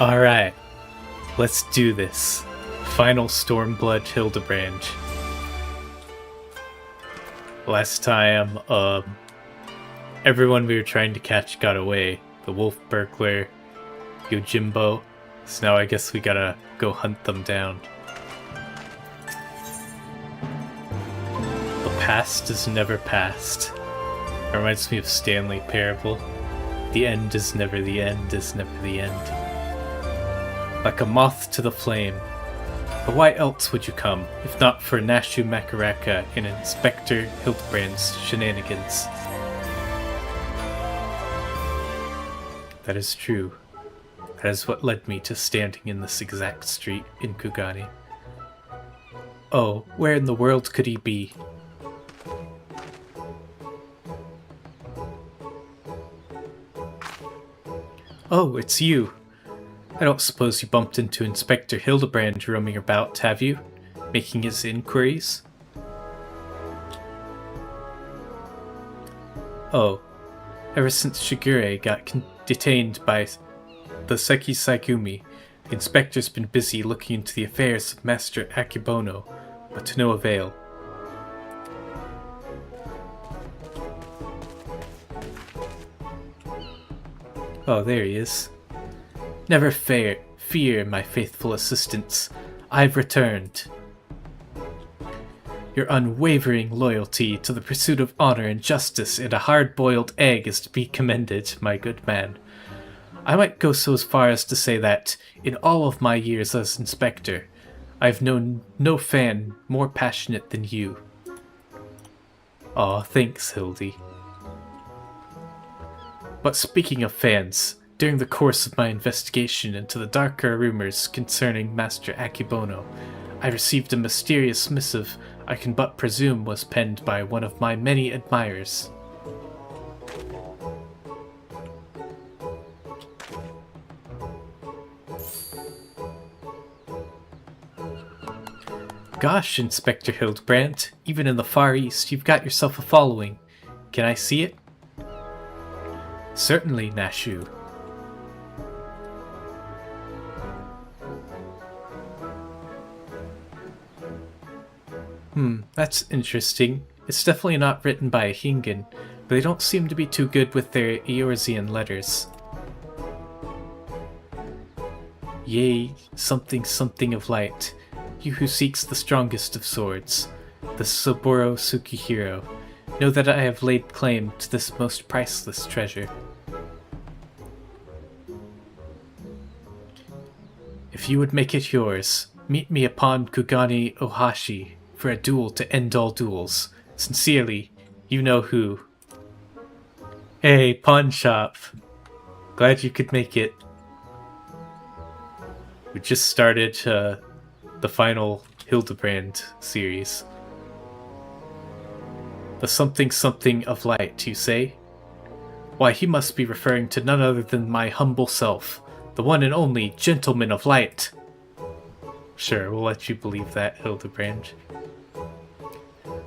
Alright, let's do this. Final Stormblood Hildibrand. Last time, everyone we were trying to catch got away. The wolf burglar, Yojimbo. So now I guess we gotta go hunt them down. The past is never past. It reminds me of Stanley Parable. The end is never the end is never the end. Like a moth to the flame. But why else would you come, if not for Nashu Makaraka and Inspector Hildibrand's shenanigans? That is true. That is what led me to standing in this exact street in Kugani. Oh, where in the world could he be? Oh, it's you. I don't suppose you bumped into Inspector Hildibrand roaming about, have you? Making his inquiries? Oh, ever since Shigure got detained by the Seki Saigumi, the inspector's been busy looking into the affairs of Master Akibono, but to no avail. Oh, there he is. Never fear, my faithful assistants. I've returned. Your unwavering loyalty to the pursuit of honor and justice and a hard-boiled egg is to be commended, my good man. I might go so far as to say that, in all of my years as inspector, I've known no fan more passionate than you. Aw, thanks, Hildy. But speaking of fans, during the course of my investigation into the darker rumors concerning Master Akibono, I received a mysterious missive I can but presume was penned by one of my many admirers. Gosh, Inspector Hildibrand, even in the Far East you've got yourself a following. Can I see it? Certainly, Nashu. That's interesting. It's definitely not written by a Hingan, but they don't seem to be too good with their Eorzean letters. Yea, something something of light, you who seeks the strongest of swords, the Saburo Tsukihiro, know that I have laid claim to this most priceless treasure. If you would make it yours, meet me upon Kugani Ohashi for a duel to end all duels. Sincerely, you know who. Hey, pawn shop. Glad you could make it. We just started the final Hildibrand series. The something something of light, you say? Why, he must be referring to none other than my humble self, the one and only Gentleman of Light. Sure, we'll let you believe that, Hildibrand.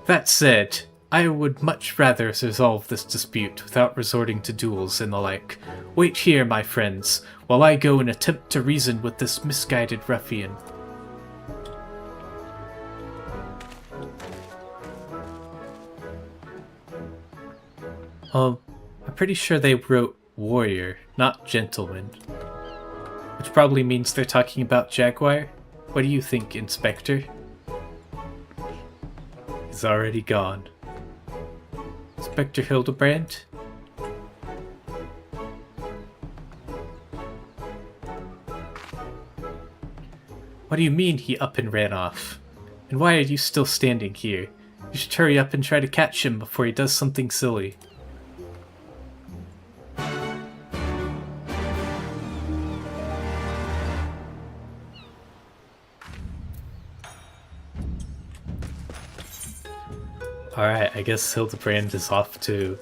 That said, I would much rather resolve this dispute without resorting to duels and the like. Wait here, my friends, while I go and attempt to reason with this misguided ruffian. I'm pretty sure they wrote warrior, not gentleman. Which probably means they're talking about Jaguar? What do you think, Inspector? He's already gone. Inspector Hildibrand? What do you mean he up and ran off? And why are you still standing here? You should hurry up and try to catch him before he does something silly. Alright, I guess Hildibrand is off to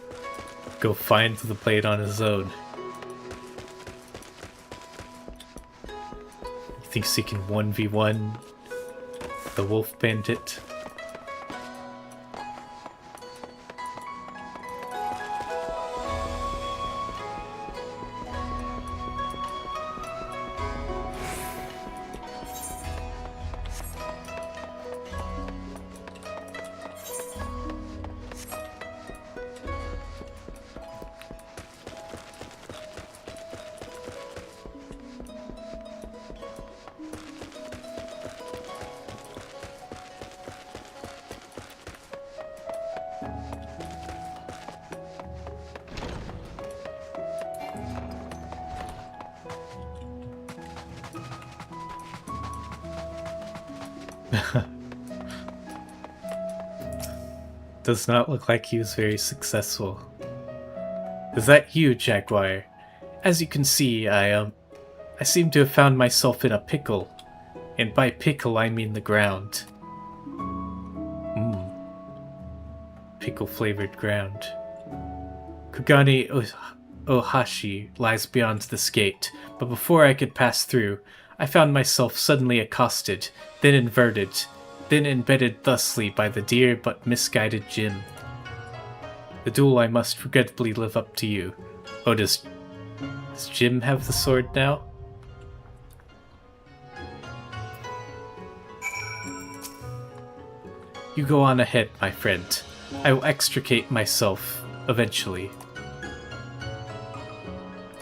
go find the blade on his own. He thinks he can 1v1 the wolf bandit. Does not look like he was very successful. Is that you, Jaguar? As you can see, I seem to have found myself in a pickle. And by pickle, I mean the ground. Pickle-flavored ground. Kugane Ohashi lies beyond this gate, but before I could pass through, I found myself suddenly accosted, then inverted, then embedded thusly by the dear but misguided Jim. The duel I must regrettably live up to you. Oh, does Jim have the sword now? You go on ahead, my friend. I will extricate myself, eventually.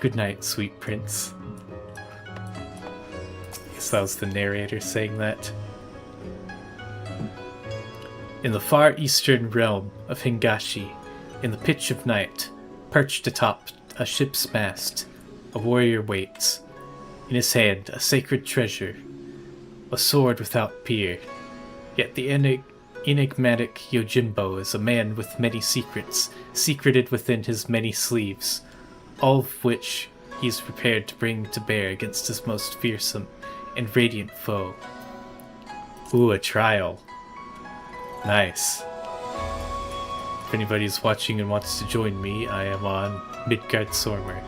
Good night, sweet prince. I guess that was the narrator saying that. In the far eastern realm of Hingashi, in the pitch of night, perched atop a ship's mast, a warrior waits. In his hand, a sacred treasure, a sword without peer. Yet the enigmatic Yojimbo is a man with many secrets, secreted within his many sleeves, all of which he is prepared to bring to bear against his most fearsome and radiant foe. Ooh, a trial. Nice. If anybody's watching and wants to join me, I am on Midgard Sormer.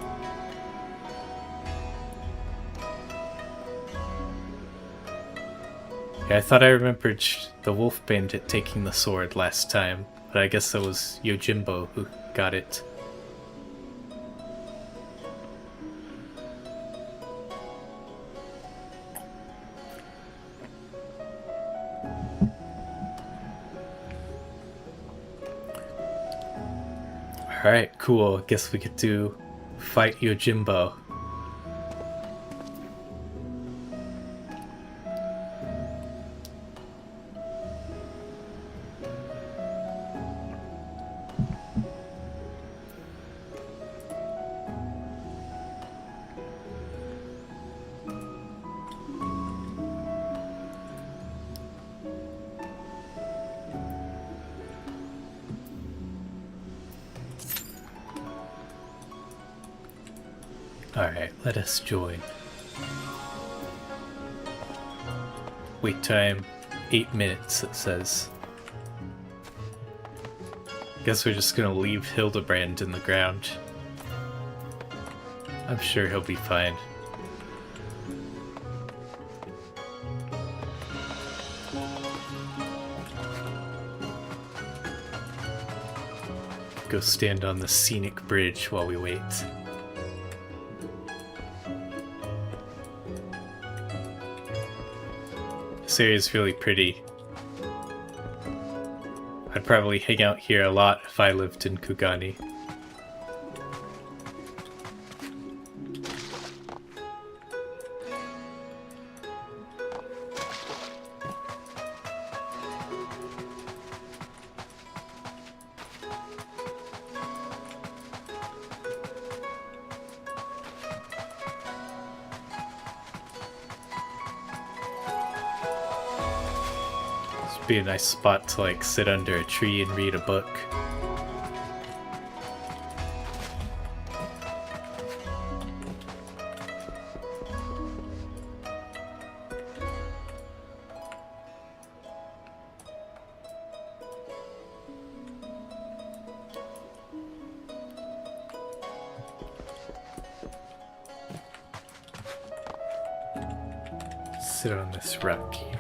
Yeah, I thought I remembered the Wolf Bandit taking the sword last time, but I guess that was Yojimbo who got it. Alright, cool. Guess we could do fight Yojimbo. Alright, let us join. Wait time, 8 minutes, it says. Guess we're just gonna leave Hildibrand in the ground. I'm sure he'll be fine. Go stand on the scenic bridge while we wait. This area is really pretty. I'd probably hang out here a lot if I lived in Kugani. Be a nice spot to like sit under a tree and read a book. Sit on this rock here.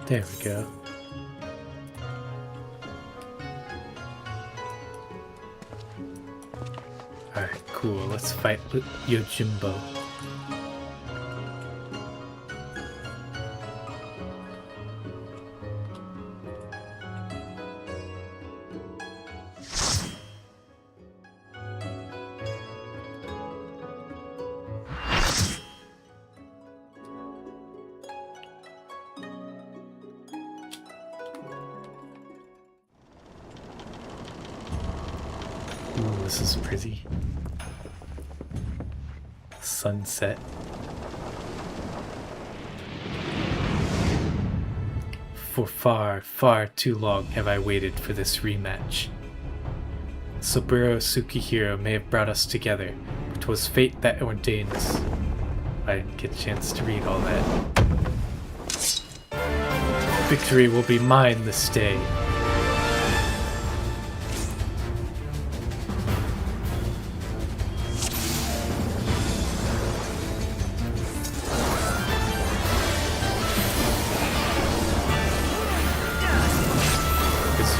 There we go. Alright, cool. Let's fight Yojimbo. Ooh, this is pretty. Sunset. For far, far too long have I waited for this rematch. Saburo Tsukihiro may have brought us together, but 'twas fate that ordained us. I didn't get a chance to read all that. Victory will be mine this day.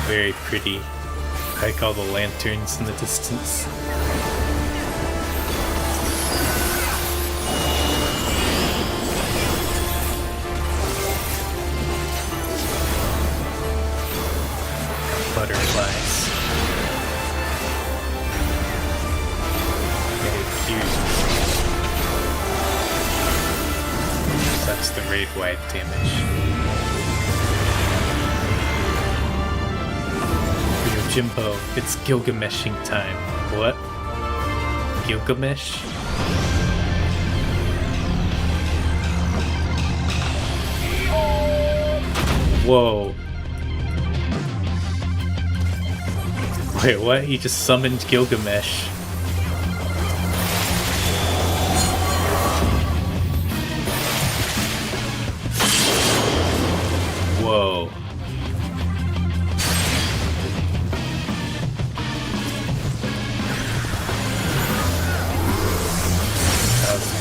Very pretty. I like all the lanterns in the distance. Butterflies. Very cute. That's the raid-wide damage. Jimbo, it's Gilgameshing time. What? Gilgamesh? Whoa. Wait, what? He just summoned Gilgamesh. Whoa.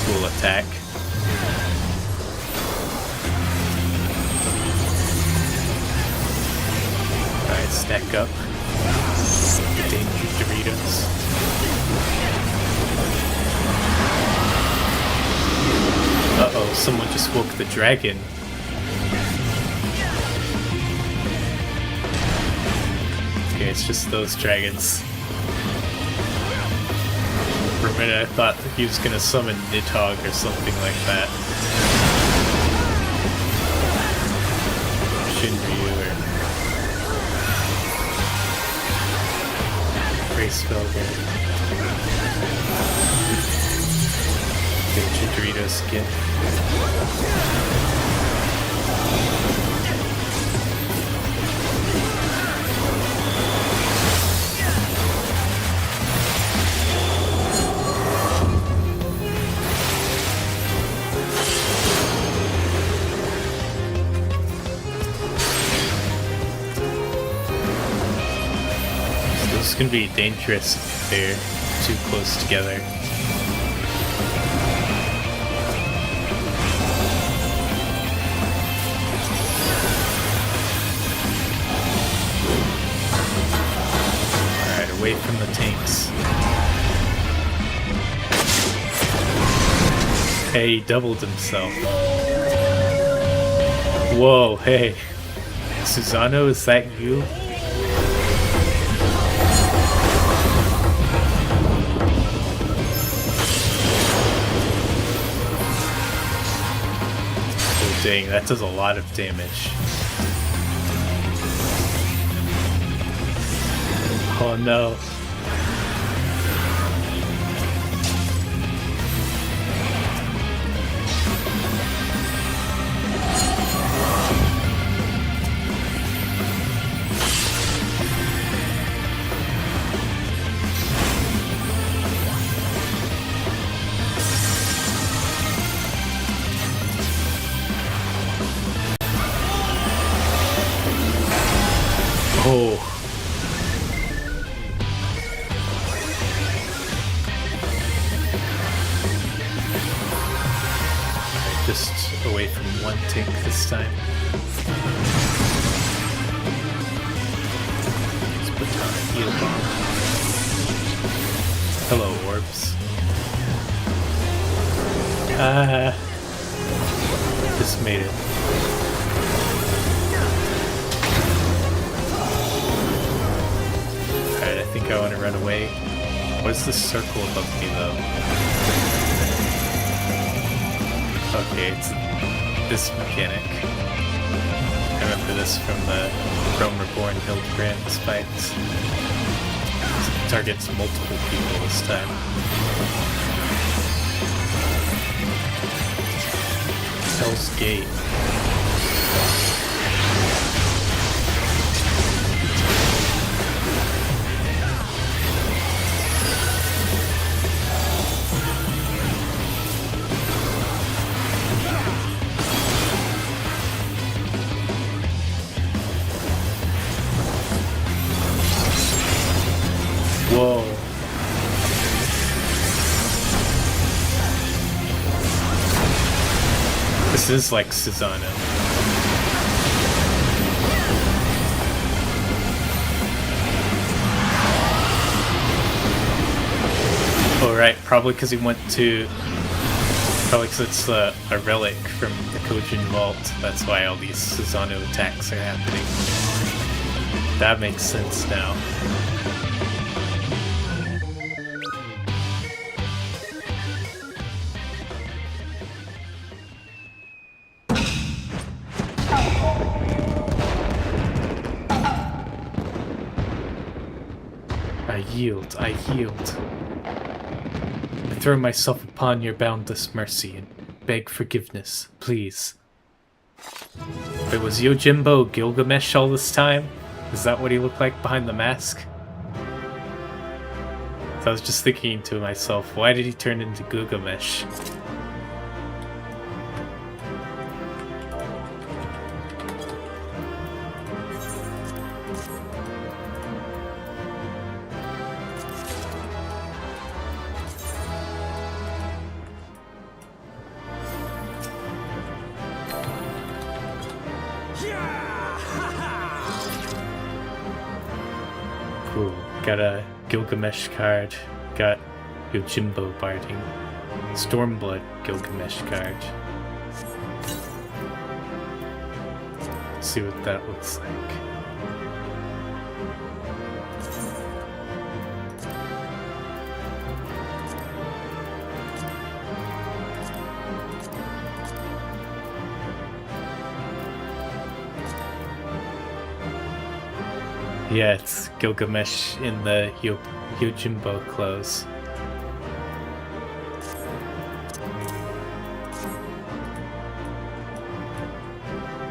Cool attack. Alright, stack up. Danger Doritos. Uh-oh, someone just woke the dragon. Okay, it's just those dragons. For a minute I thought that he was gonna summon Nidhogg or something like that. Shinryu or Grace Velvet. Get Chidorito skin. This can be dangerous if they're too close together. Alright, away from the tanks. Hey, he doubled himself. Whoa, hey. Susano, is that you? Dang, that does a lot of damage. Oh no. Oh. Just away from one tank this time. heal bomb. Hello, orbs. Just made it. Alright, I think I want to run away. What is this circle above me, though? Okay, it's this mechanic. I remember this from the Stormblood Hildibrand fights. It targets multiple people this time. Hell's Gate. Whoa. This is like Susanoo. Oh right, probably because he went to... Probably because it's a relic from the Kojin Vault. That's why all these Susanoo attacks are happening. That makes sense now. I yield. I throw myself upon your boundless mercy and beg forgiveness, please. Wait, was Yojimbo Gilgamesh all this time? Is that what he looked like behind the mask? So I was just thinking to myself, why did he turn into Gilgamesh? Cool. Got a Gilgamesh card. Got Yojimbo barding. Stormblood Gilgamesh card. Let's see what that looks like. Yeah, it's Gilgamesh in the Yojimbo clothes.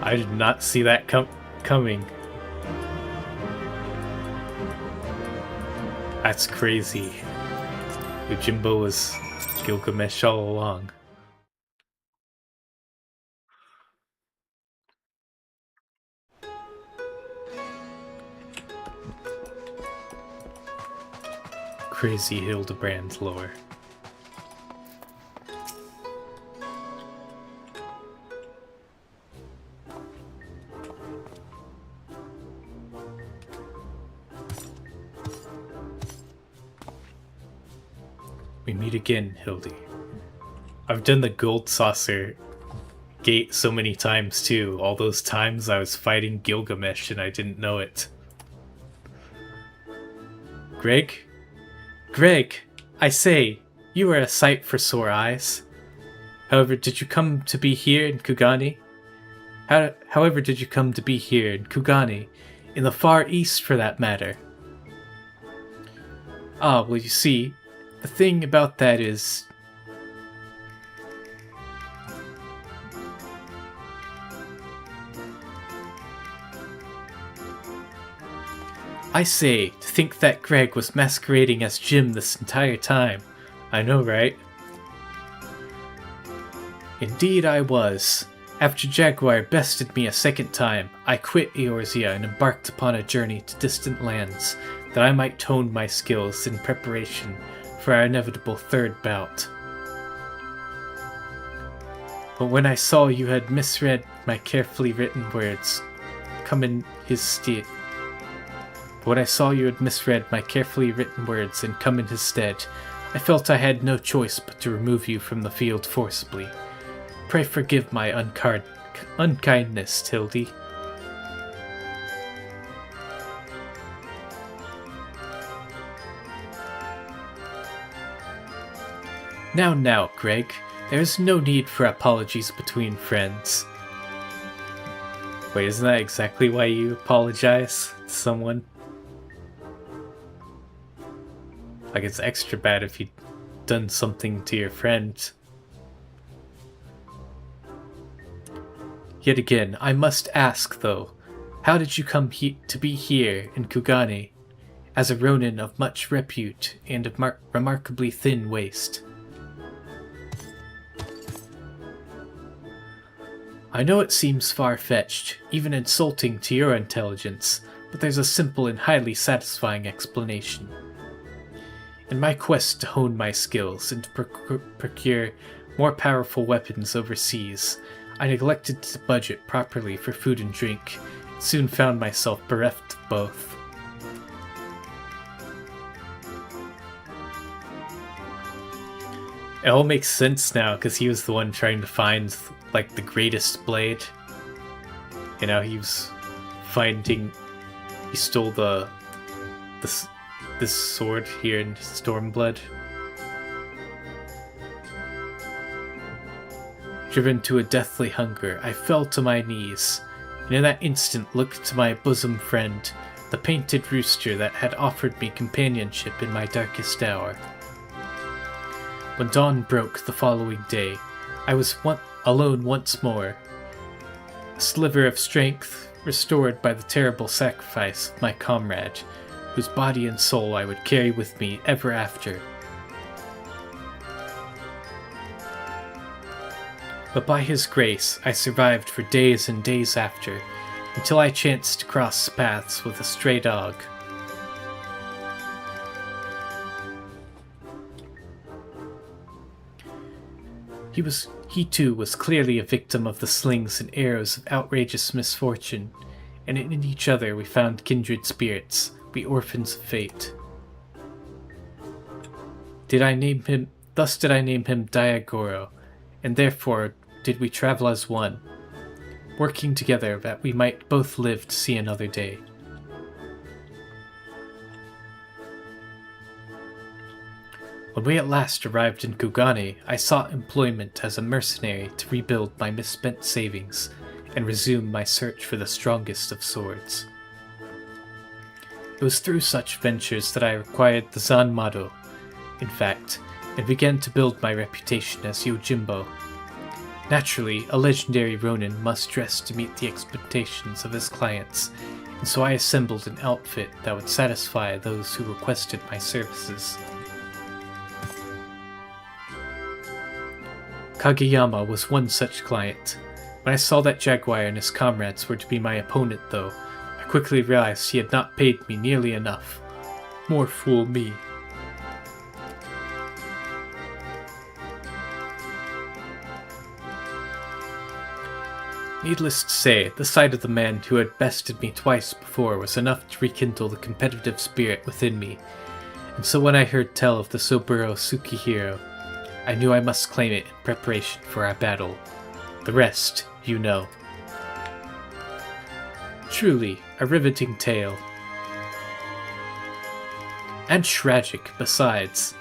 I did not see that coming. That's crazy. Yojimbo was Gilgamesh all along. Crazy Hildibrand lore. We meet again, Hildy. I've done the gold saucer gate so many times too. All those times I was fighting Gilgamesh and I didn't know it. Greg? Greg, I say, you are a sight for sore eyes. However, did you come to be here in Kugani? However, did you come to be here in Kugani? In the Far East, for that matter. Ah, well, you see, the thing about that is... I say, to think that Greg was masquerading as Jim this entire time. I know, right? Indeed I was. After Jaguar bested me a second time, I quit Eorzea and embarked upon a journey to distant lands, that I might hone my skills in preparation for our inevitable third bout. But when I saw you had misread my carefully written words, come in his stead... But when I saw you had misread my carefully written words and come in his stead, I felt I had no choice but to remove you from the field forcibly. Pray forgive my unkindness, Tildy. Now, Greg. There is no need for apologies between friends. Wait, isn't that exactly why you apologize to someone? Like, it's extra bad if you've done something to your friend. Yet again, I must ask, though, how did you come to be here in Kugane, as a ronin of much repute and of remarkably thin waist? I know it seems far-fetched, even insulting to your intelligence, but there's a simple and highly satisfying explanation. In my quest to hone my skills and to procure more powerful weapons overseas, I neglected to budget properly for food and drink, and soon found myself bereft of both. It all makes sense now, because he was the one trying to find, like, the greatest blade. You know, he was finding... He stole this sword here in Stormblood. Driven to a deathly hunger, I fell to my knees, and in that instant looked to my bosom friend, the painted rooster that had offered me companionship in my darkest hour. When dawn broke the following day, I was alone once more, a sliver of strength restored by the terrible sacrifice of my comrade, whose body and soul I would carry with me ever after. But by his grace, I survived for days and days after, until I chanced to cross paths with a stray dog. He too was clearly a victim of the slings and arrows of outrageous misfortune, and in each other we found kindred spirits, we orphans of fate. Thus did I name him Diagoro, and therefore did we travel as one, working together that we might both live to see another day. When we at last arrived in Kugane, I sought employment as a mercenary to rebuild my misspent savings and resume my search for the strongest of swords. It was through such ventures that I acquired the Zanmado, in fact, and began to build my reputation as Yojimbo. Naturally, a legendary ronin must dress to meet the expectations of his clients, and so I assembled an outfit that would satisfy those who requested my services. Kageyama was one such client. When I saw that Jaguar and his comrades were to be my opponent, though, I quickly realized he had not paid me nearly enough. More fool me. Needless to say, the sight of the man who had bested me twice before was enough to rekindle the competitive spirit within me, and so when I heard tell of the Soburo Tsukihiro, I knew I must claim it in preparation for our battle. The rest, you know. Truly, a riveting tale. And tragic, besides.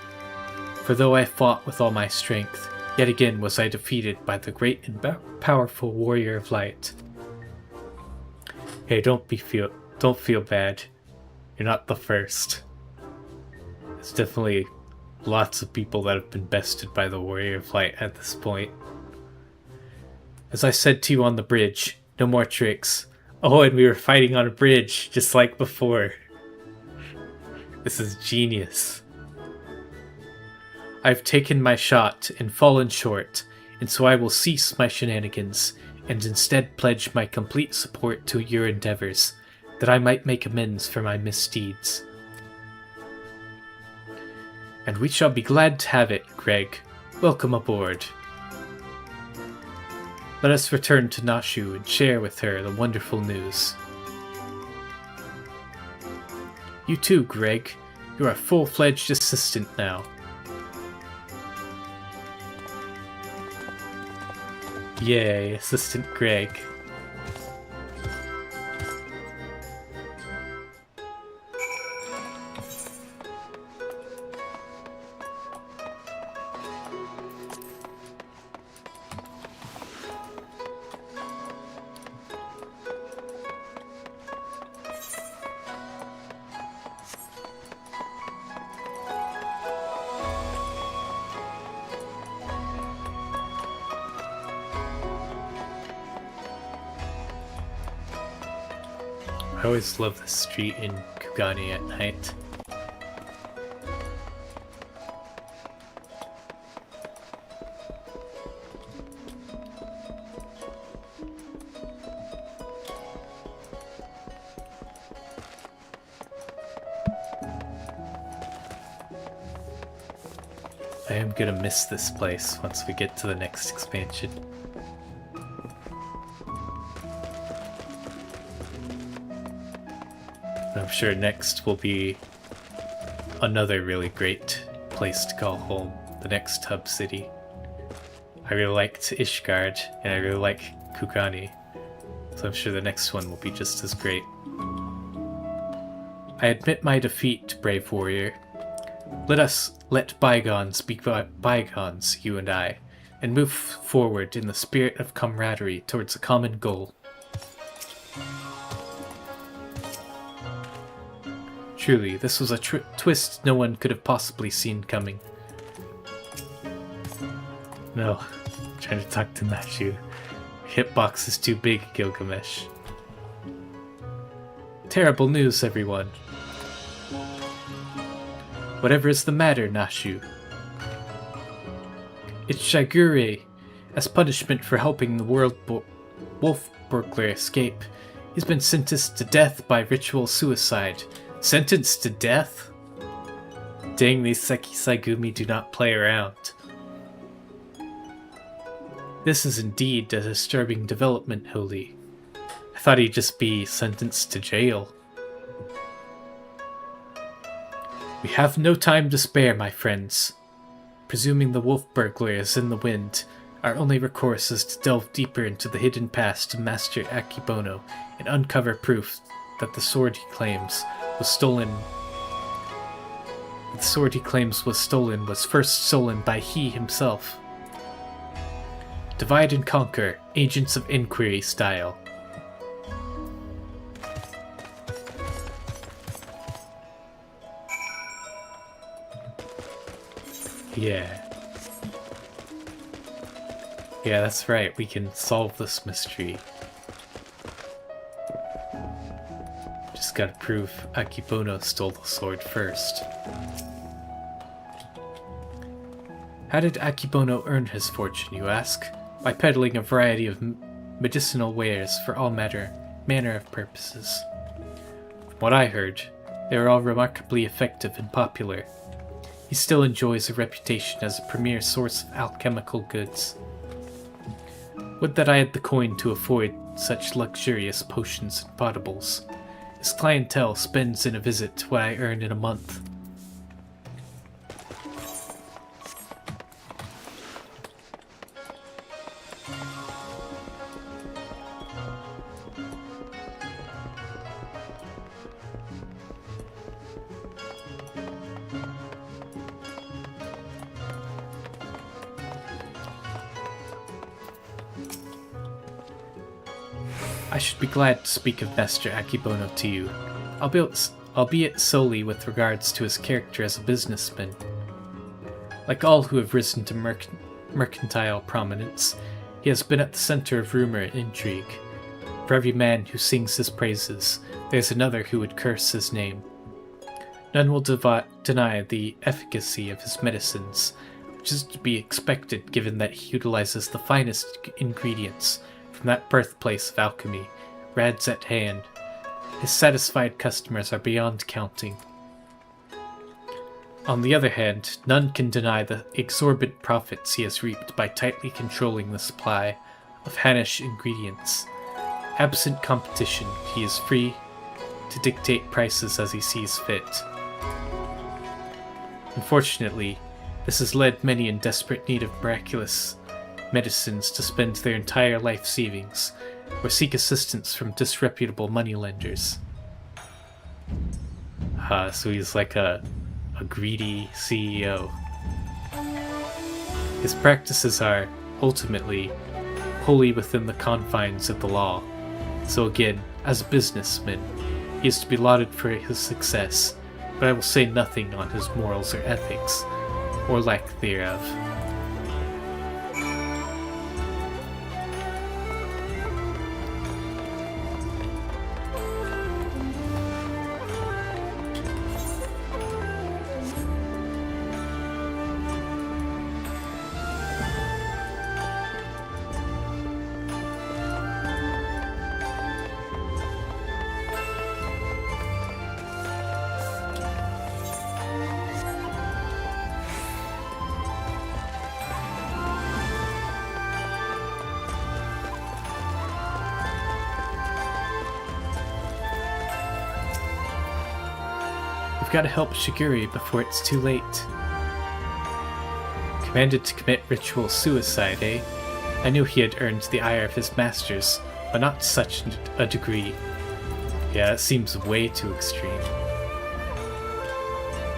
For though I fought with all my strength, yet again was I defeated by the great and powerful warrior of light. Hey, don't feel bad. You're not the first. It's definitely lots of people that have been bested by the Warrior of Light at this point. As I said to you on the bridge, no more tricks. Oh, and we were fighting on a bridge, just like before. This is genius. I've taken my shot and fallen short, and so I will cease my shenanigans, and instead pledge my complete support to your endeavors, that I might make amends for my misdeeds. And we shall be glad to have it, Greg. Welcome aboard. Let us return to Nashu and share with her the wonderful news. You too, Greg. You're a full-fledged assistant now. Yay, Assistant Greg. I always love the street in Kugani at night. I am gonna miss this place once we get to the next expansion. I'm sure next will be another really great place to call home, the next hub city. I really liked Ishgard, and I really like Kugani, so I'm sure the next one will be just as great. I admit my defeat, brave warrior. Let us let bygones be bygones, you and I, and move forward in the spirit of camaraderie towards a common goal. Truly, this was a twist no one could have possibly seen coming. No, I'm trying to talk to Nashu. Hitbox is too big, Gilgamesh. Terrible news, everyone. Whatever is the matter, Nashu? It's Shigure. As punishment for helping the wolf burglar escape, he's been sentenced to death by ritual suicide. Sentenced to death? Dang, these Sekisaigumi do not play around. This is indeed a disturbing development, Holy. I thought he'd just be sentenced to jail. We have no time to spare, my friends. Presuming the wolf burglar is in the wind, our only recourse is to delve deeper into the hidden past of Master Akibono and uncover proof that the sword he claims was stolen. The sword he claims was stolen was first stolen by he himself. Divide and conquer, Agents of Inquiry style. Yeah. Yeah, that's right, we can solve this mystery. Just gotta prove Akibono stole the sword first. How did Akibono earn his fortune, you ask? By peddling a variety of medicinal wares for all manner of purposes. From what I heard, they were all remarkably effective and popular. He still enjoys a reputation as a premier source of alchemical goods. Would that I had the coin to afford such luxurious potions and potables. His clientele spends in a visit what I earn in a month. I should be glad to speak of Master Akibono to you, albeit solely with regards to his character as a businessman. Like all who have risen to mercantile prominence, he has been at the center of rumor and intrigue. For every man who sings his praises, there's another who would curse his name. None will deny the efficacy of his medicines, which is to be expected given that he utilizes the finest ingredients from that birthplace of alchemy, Rad's at hand. His satisfied customers are beyond counting. On the other hand, none can deny the exorbitant profits he has reaped by tightly controlling the supply of Hanish ingredients. Absent competition, he is free to dictate prices as he sees fit. Unfortunately, this has led many in desperate need of miraculous medicines to spend their entire life savings or seek assistance from disreputable moneylenders. So he's like a greedy CEO. His practices are, ultimately, wholly within the confines of the law. So again, as a businessman, he is to be lauded for his success, but I will say nothing on his morals or ethics, or lack thereof. We've got to help Shiguri before it's too late. Commanded to commit ritual suicide, eh? I knew he had earned the ire of his masters, but not to such a degree. Yeah, it seems way too extreme.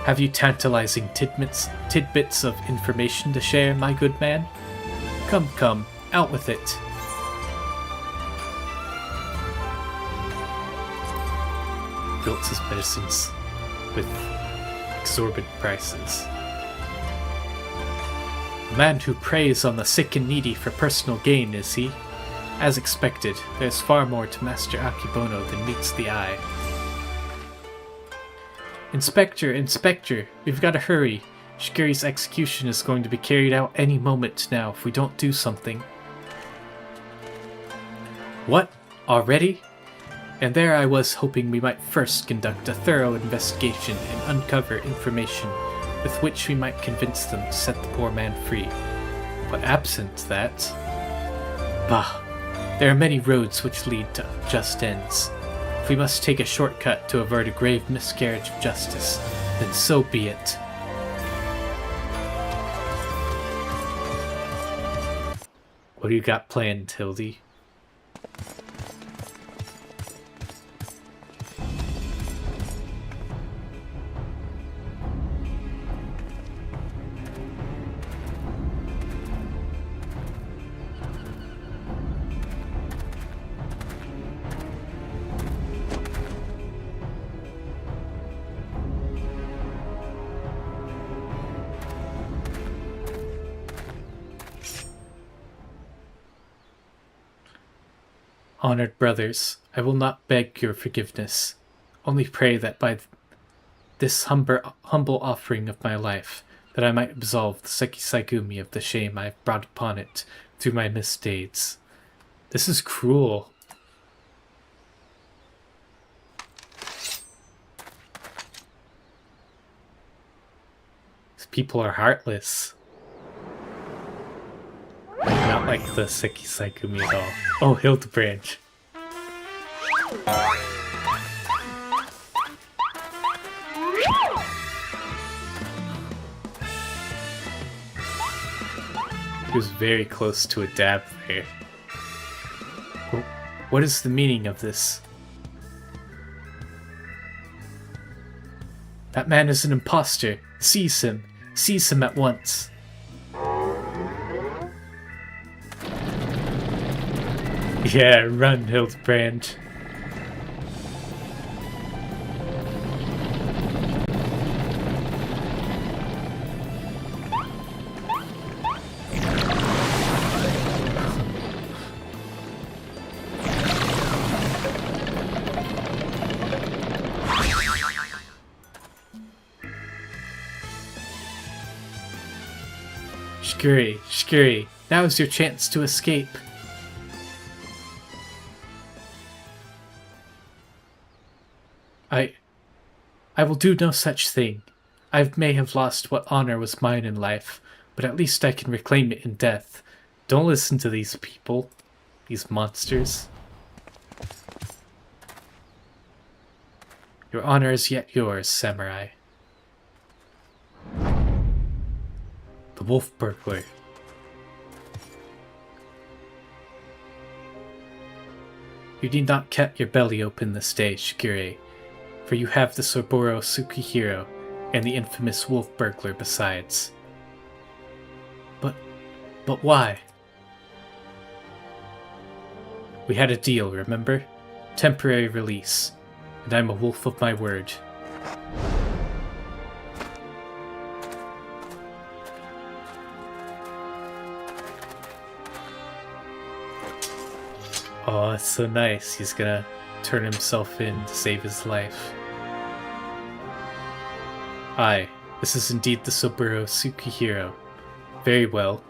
Have you tantalizing tidbits of information to share, my good man? Come, out with it. Built his medicines with exorbitant prices. A man who preys on the sick and needy for personal gain, is he? As expected, there's far more to Master Akebono than meets the eye. Inspector, we've got to hurry. Shiguri's execution is going to be carried out any moment now if we don't do something. What? Already? And there I was hoping we might first conduct a thorough investigation and uncover information with which we might convince them to set the poor man free. But absent that... Bah! There are many roads which lead to just ends. If we must take a shortcut to avert a grave miscarriage of justice, then so be it. What do you got planned, Hildy? Honored brothers, I will not beg your forgiveness. Only pray that by this humble offering of my life, that I might absolve the Sekisaigumi of the shame I have brought upon it through my misdeeds. This is cruel. These people are heartless. Not like the Sekisaigumi at all. Oh, Hildibrand. He was very close to a dab there. What is the meaning of this? That man is an imposter. Seize him. Seize him at once. Yeah, run, Hildibrand. Shiguri, now is your chance to escape. I will do no such thing. I may have lost what honor was mine in life, but at least I can reclaim it in death. Don't listen to these people. These monsters. Your honor is yet yours, samurai. The wolf burglar. You need not keep your belly open this day, Shigure, for you have the Soboro Tsukihiro and the infamous wolf burglar besides. But why? We had a deal, remember? Temporary release, and I'm a wolf of my word. Oh, that's so nice. He's gonna turn himself in to save his life. Aye, this is indeed the Soboro Tsukihiro. Very well.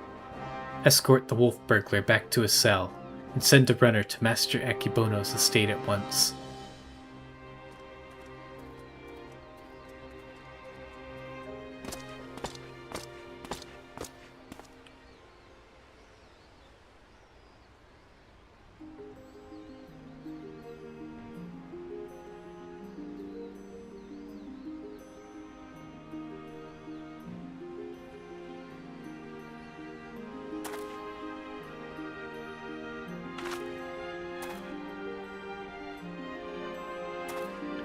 Escort the wolf burglar back to his cell, and send a runner to Master Akibono's estate at once.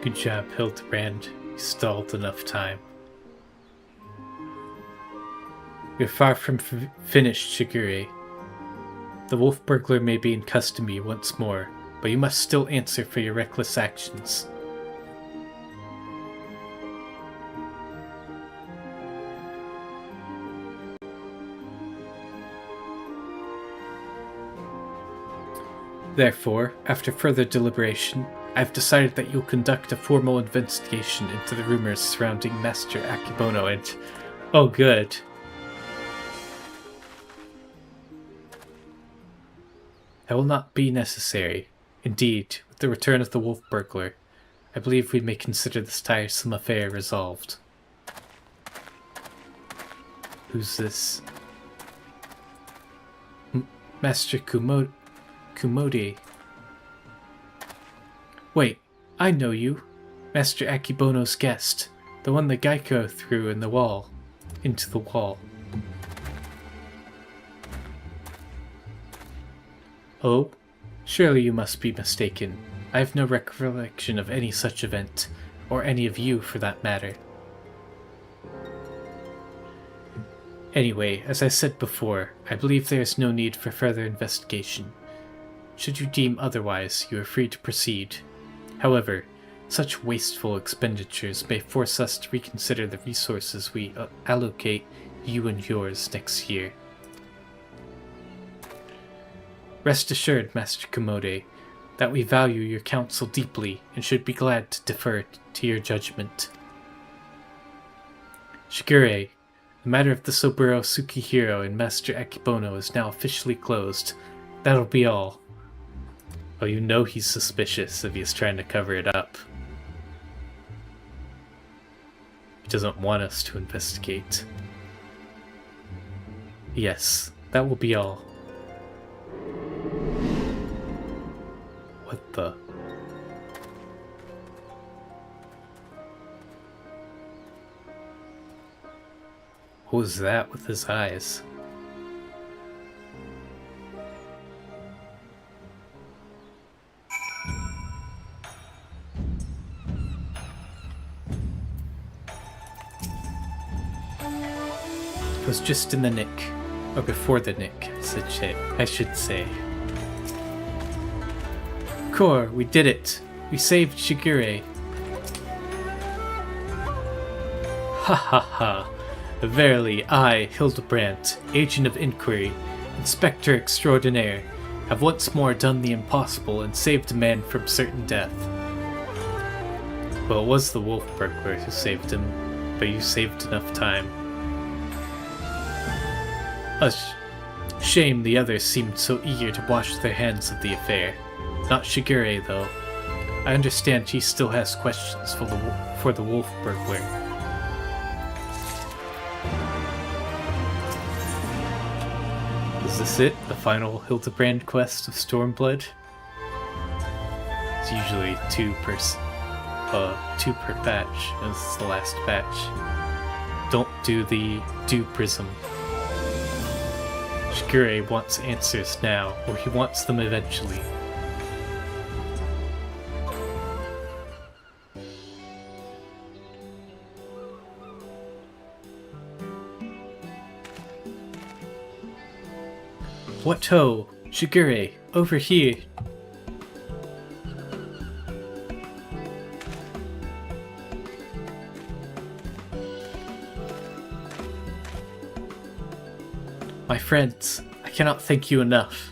Good job, Hildibrand. You stalled enough time. You're far from finished, Shigure. The wolf burglar may be in custody once more, but you must still answer for your reckless actions. Therefore, after further deliberation, I've decided that you'll conduct a formal investigation into the rumors surrounding Master Akibono and... Oh, good. That will not be necessary. Indeed, with the return of the wolf burglar, I believe we may consider this tiresome affair resolved. Who's this? Master Kumode. Wait, I know you. Master Akibono's guest. The one that Geico threw into the wall. Oh? Surely you must be mistaken. I have no recollection of any such event, or any of you for that matter. Anyway, as I said before, I believe there is no need for further investigation. Should you deem otherwise, you are free to proceed. However, such wasteful expenditures may force us to reconsider the resources we allocate you and yours next year. Rest assured, Master Kumode, that we value your counsel deeply and should be glad to defer to your judgment. Shigure, the matter of the Soboro Tsukihiro and Master Akibono is now officially closed. That'll be all. Oh, you know he's suspicious if he's trying to cover it up. He doesn't want us to investigate. Yes, that will be all. What the... What was that with his eyes? It was just in the nick. Or before the nick, I should say. Kor, we did it! We saved Shigure! Ha ha ha! Verily, I, Hildibrand, Agent of Inquiry, Inspector Extraordinaire, have once more done the impossible and saved a man from certain death. Well, it was the wolf burglar who saved him, but you saved enough time. A shame the others seemed so eager to wash their hands of the affair. Not Shigure, though. I understand he still has questions for the wolf burglar. Is this it? The final Hildibrand quest of Stormblood? It's usually 2 per 2 per batch. This is the last batch. Don't do the dew prism. Shigure wants answers now, or he wants them eventually. What ho! Shigure, over here! My friends, I cannot thank you enough.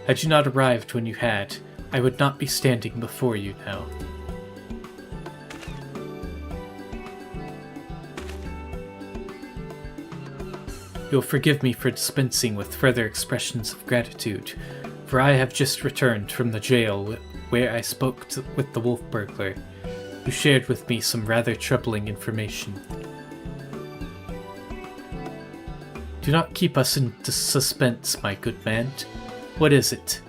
Had you not arrived when you had, I would not be standing before you now. You'll forgive me for dispensing with further expressions of gratitude, for I have just returned from the jail where I spoke with the wolf burglar, who shared with me some rather troubling information. Do not keep us in suspense, my good man. What is it?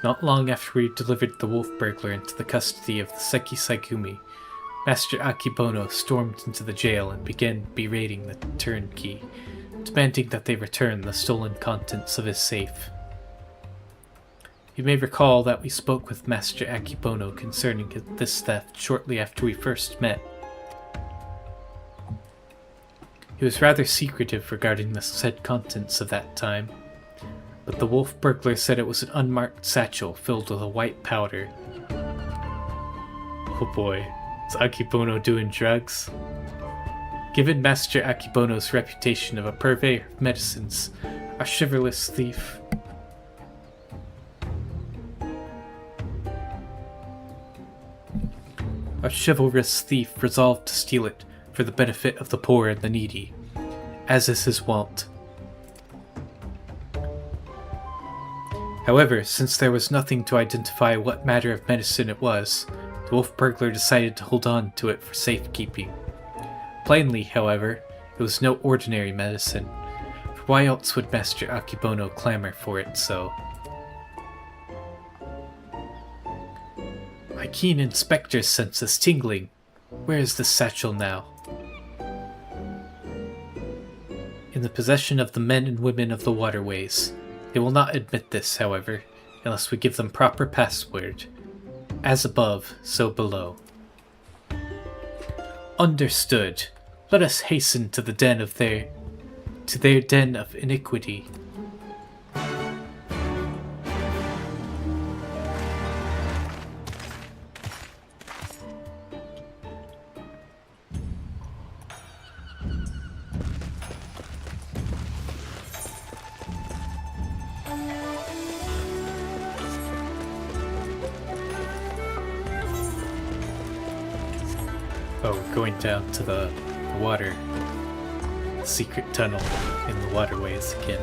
Not long after we delivered the wolf burglar into the custody of the Seki Saigumi, Master Akibono stormed into the jail and began berating the turnkey, demanding that they return the stolen contents of his safe. You may recall that we spoke with Master Akibono concerning this theft shortly after we first met. He was rather secretive regarding the said contents of that time, but the wolf burglar said it was an unmarked satchel filled with a white powder. Oh boy, is Akibono doing drugs? Given Master Akibono's reputation of a purveyor of medicines, a chivalrous thief resolved to steal it for the benefit of the poor and the needy, as is his wont. However, since there was nothing to identify what matter of medicine it was, the wolf burglar decided to hold on to it for safekeeping. Plainly, however, it was no ordinary medicine, for why else would Master Akibono clamor for it so? My keen inspector's sense is tingling. Where is this satchel now? In the possession of the men and women of the waterways. They will not admit this, however, unless we give them proper password. As above, so below. Understood. Let us hasten to the den of their den of iniquity. Oh, going down to the water. Secret tunnel in the waterways again.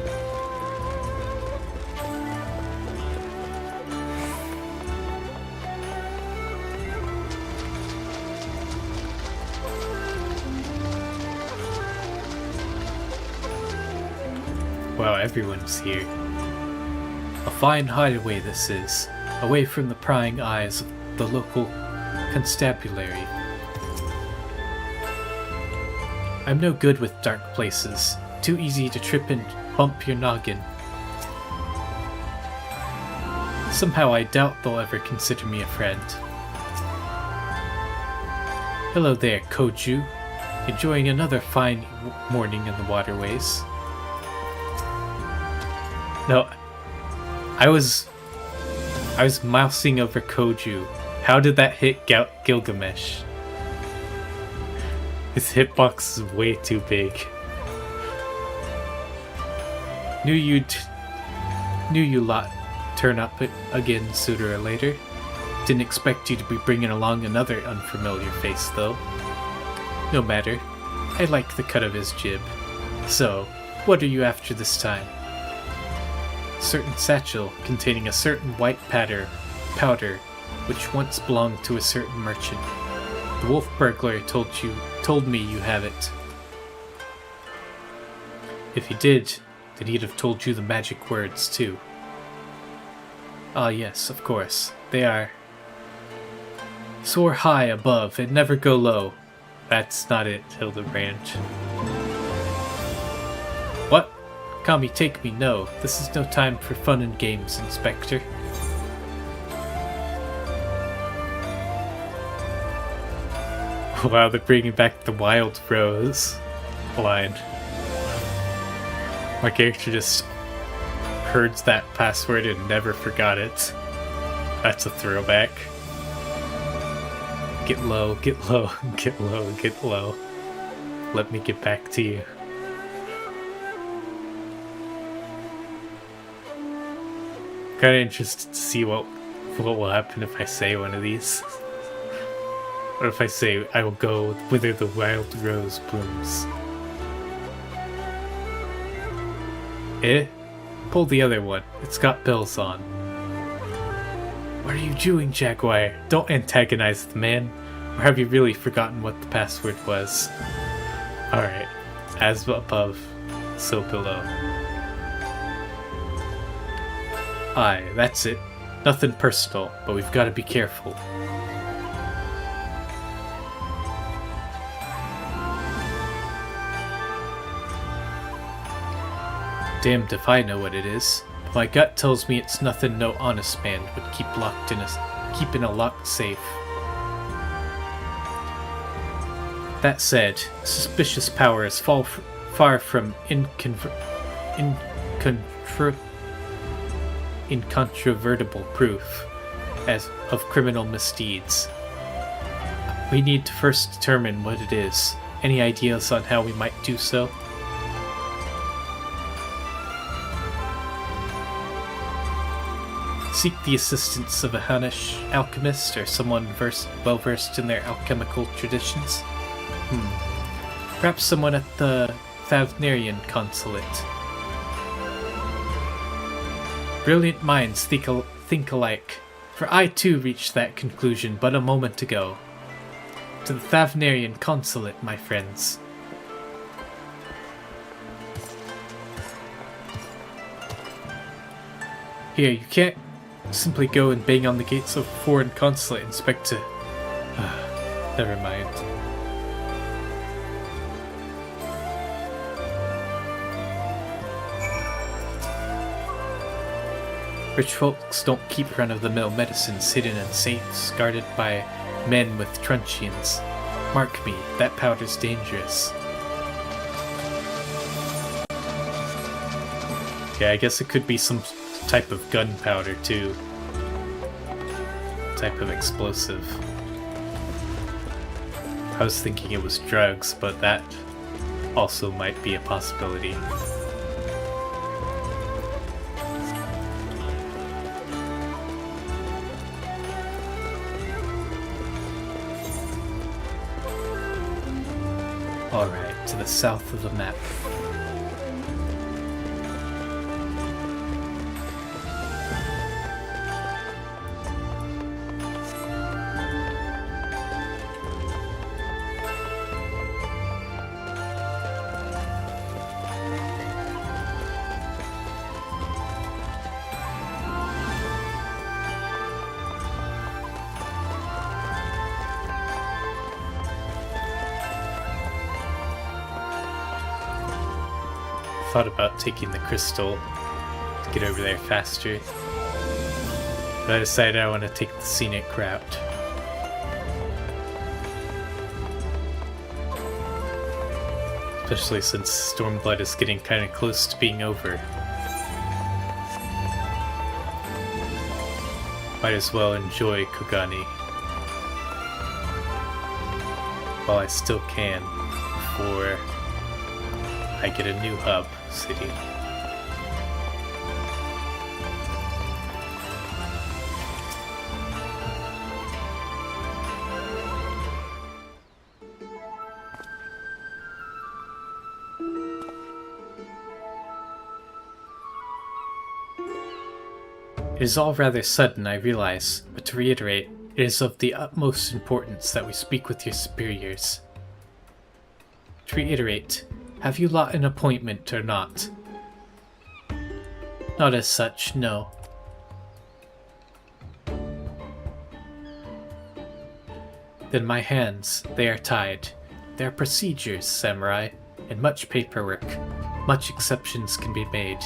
Wow, everyone's here. A fine hideaway this is, away from the prying eyes of the local constabulary. I'm no good with dark places, too easy to trip and bump your noggin. Somehow I doubt they'll ever consider me a friend. Hello there, Koju. Enjoying another fine morning in the waterways. No, I was mousing over Koju. How did that hit Gilgamesh? His hitbox is way too big. Knew you lot turn up again sooner or later. Didn't expect you to be bringing along another unfamiliar face, though. No matter. I like the cut of his jib. So, what are you after this time? A certain satchel containing a certain white powder, which once belonged to a certain merchant. The wolf burglar told me you have it. If he did, then he'd have told you the magic words too. Ah yes, of course. They are. Soar high above and never go low. That's not it, Hildibrand. What? Kami, take me, no. This is no time for fun and games, Inspector. Wow, they're bringing back the Wild Rose line. My character just heard that password and never forgot it. That's a throwback. Get low, get low, get low, get low. Let me get back to you. Kinda interested to see what will happen if I say one of these. Or if I say, I will go whither the wild rose blooms. Eh? Pull the other one. It's got bells on. What are you doing, Jaguar? Don't antagonize the man. Or have you really forgotten what the password was? Alright. As above, so below. Aye, that's it. Nothing personal, but we've got to be careful. Damned if I know what it is, but my gut tells me it's nothing no honest man would keep in a locked safe. That said, suspicious power is far from incontrovertible proof of criminal misdeeds. We need to first determine what it is. Any ideas on how we might do so? Seek the assistance of a Hunnish alchemist or someone well-versed in their alchemical traditions. Perhaps someone at the Thavnarian consulate. Brilliant minds think alike, for I too reached that conclusion but a moment ago. To the Thavnarian consulate, my friends. Here, you can't simply go and bang on the gates of a foreign consulate, Inspector. Never mind. Rich folks don't keep run-of-the-mill medicines hidden in safes guarded by men with truncheons. Mark me, that powder's dangerous. Yeah, I guess it could be some type of gunpowder too. Type of explosive. I was thinking it was drugs, but that also might be a possibility. Alright, to the south of the map. Thought about taking the crystal to get over there faster, but I decided I want to take the scenic route. Especially since Stormblood is getting kind of close to being over. Might as well enjoy Kogani while I still can before I get a new hub city. It is all rather sudden, I realize, but to reiterate, it is of the utmost importance that we speak with your superiors. To reiterate, have you lot an appointment or not? Not as such, no. Then my hands, they are tied. There are procedures, samurai, and much paperwork. Much exceptions can be made.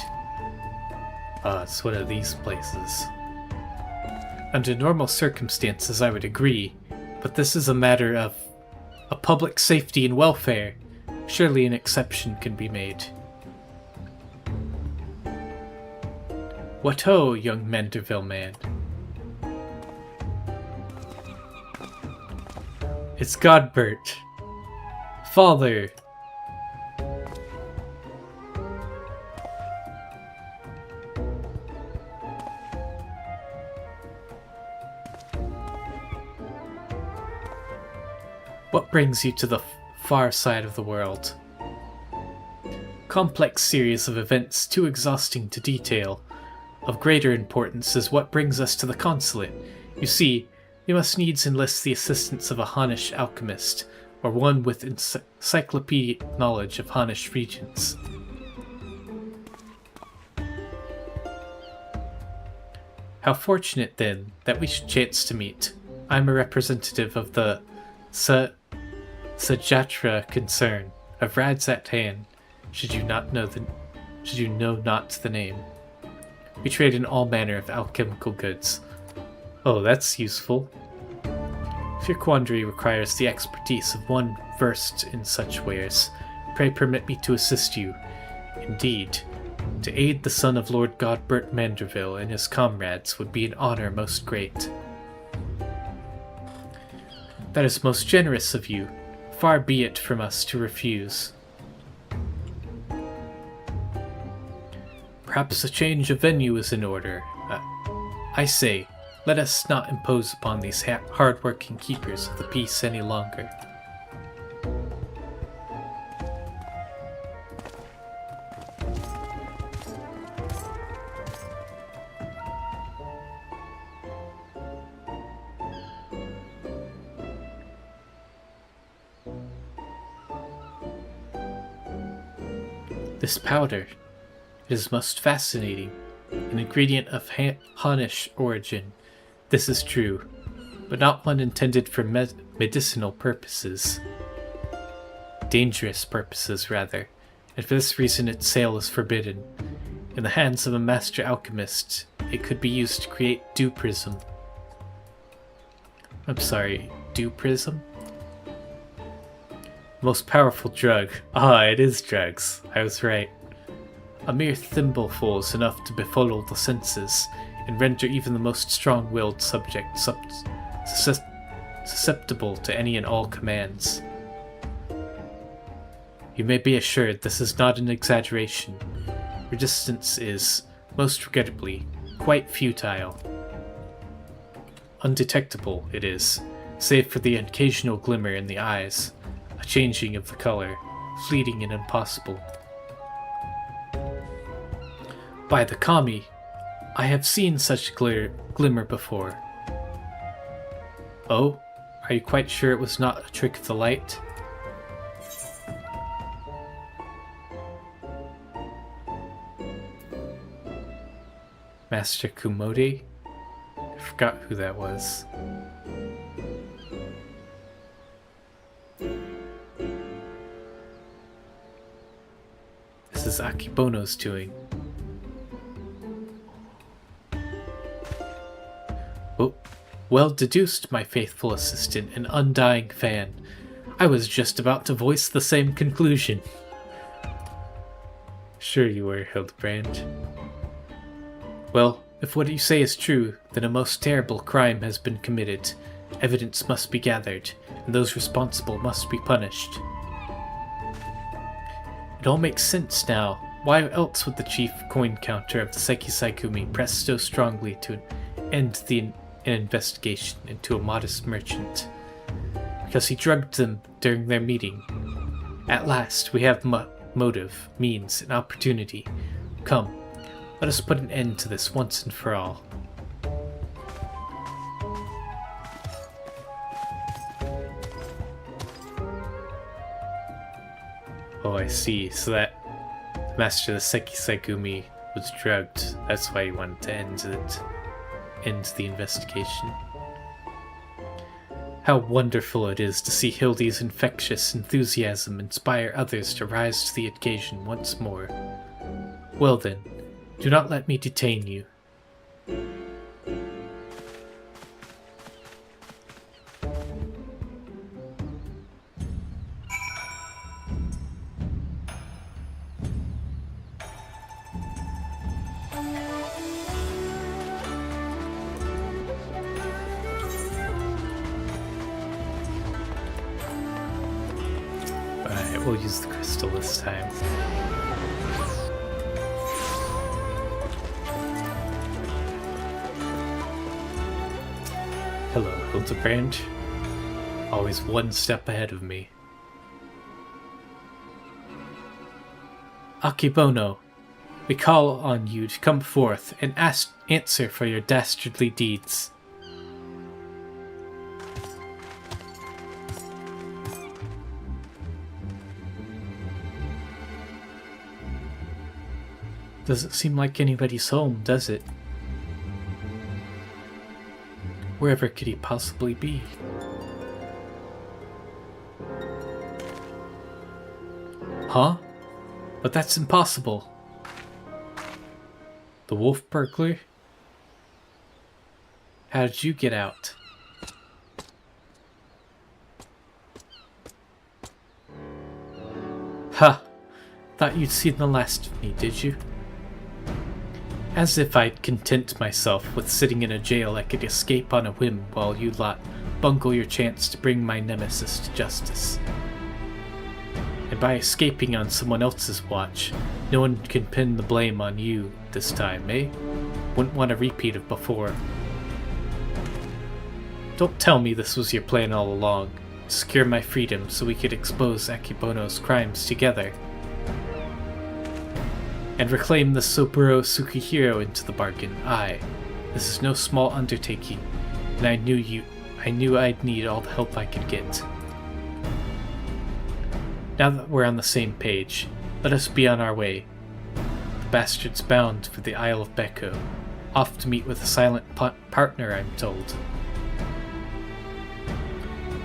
It's one of these places. Under normal circumstances, I would agree, but this is a matter of a public safety and welfare. Surely an exception can be made. What ho, young Manderville man? It's Godbert. Father. What brings you to the far side of the world? Complex series of events too exhausting to detail. Of greater importance is what brings us to the consulate. You see, we must needs enlist the assistance of a Hannish alchemist, or one with encyclopedic knowledge of Hannish regions. How fortunate, then, that we should chance to meet. I'm a representative of the Sajatra concern, of Radzat-Han, should you know not the name. We trade in all manner of alchemical goods. Oh, that's useful. If your quandary requires the expertise of one versed in such wares, pray permit me to assist you. Indeed, to aid the son of Lord Godbert Manderville and his comrades would be an honor most great. That is most generous of you. Far be it from us to refuse. Perhaps a change of venue is in order. I say, let us not impose upon these hard-working keepers of the peace any longer. This powder, it is most fascinating, an ingredient of Hannish origin. This is true, but not one intended for medicinal purposes. Dangerous purposes, rather, and for this reason its sale is forbidden. In the hands of a master alchemist, it could be used to create dew prism. Dew prism? Most powerful drug. It is drugs. I was right. A mere thimbleful is enough to befuddle the senses and render even the most strong-willed subject susceptible to any and all commands. You may be assured this is not an exaggeration. Resistance is, most regrettably, quite futile. Undetectable, it is, save for the occasional glimmer in the eyes, a changing of the color, fleeting and impossible. By the Kami, I have seen such glimmer before. Oh, are you quite sure it was not a trick of the light? Master Kumode? I forgot who that was. This is Akibono's doing. Oh, well deduced, my faithful assistant and undying fan. I was just about to voice the same conclusion. Sure you were, Hildibrand. Well, if what you say is true, then a most terrible crime has been committed. Evidence must be gathered, and those responsible must be punished. It all makes sense now. Why else would the chief coin counter of the Sekisaigumi press so strongly to end an investigation into a modest merchant? Because he drugged them during their meeting. At last, we have motive, means, and opportunity. Come, let us put an end to this once and for all. Oh, I see. So that the master of the Sekisaigumi was drugged. That's why he wanted to end the investigation. How wonderful it is to see Hildy's infectious enthusiasm inspire others to rise to the occasion once more. Well then, do not let me detain you. Alright, we'll use the crystal this time. Hello, Hildibrand. Always one step ahead of me. Akibono, we call on you to come forth and answer for your dastardly deeds. Doesn't seem like anybody's home, does it? Wherever could he possibly be? Huh? But that's impossible. The wolf burglar? How did you get out? Ha! Thought you'd seen the last of me, did you? As if I'd content myself with sitting in a jail I could escape on a whim while you lot bungle your chance to bring my nemesis to justice. And by escaping on someone else's watch, no one can pin the blame on you this time, eh? Wouldn't want a repeat of before. Don't tell me this was your plan all along, to secure my freedom so we could expose Akibono's crimes together. And reclaim the Soburo Tsukihiro into the bargain. Aye, this is no small undertaking, and I knew I'd need all the help I could get. Now that we're on the same page, let us be on our way. The bastard's bound for the Isle of Beko, off to meet with a silent partner, I'm told.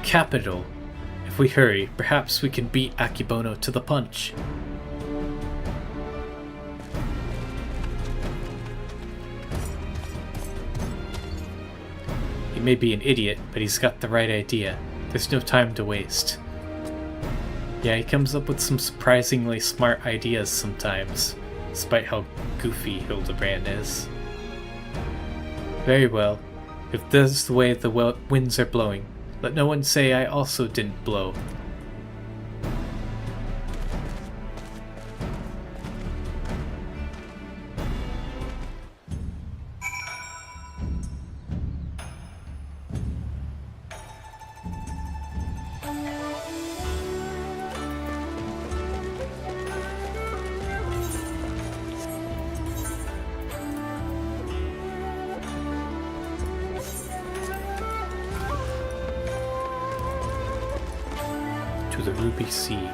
Capital! If we hurry, perhaps we can beat Akibono to the punch. He may be an idiot, but he's got the right idea. There's no time to waste. Yeah, he comes up with some surprisingly smart ideas sometimes, despite how goofy Hildibrand is. Very well. If this is the way the winds are blowing, let no one say I also didn't blow. To the Ruby Sea.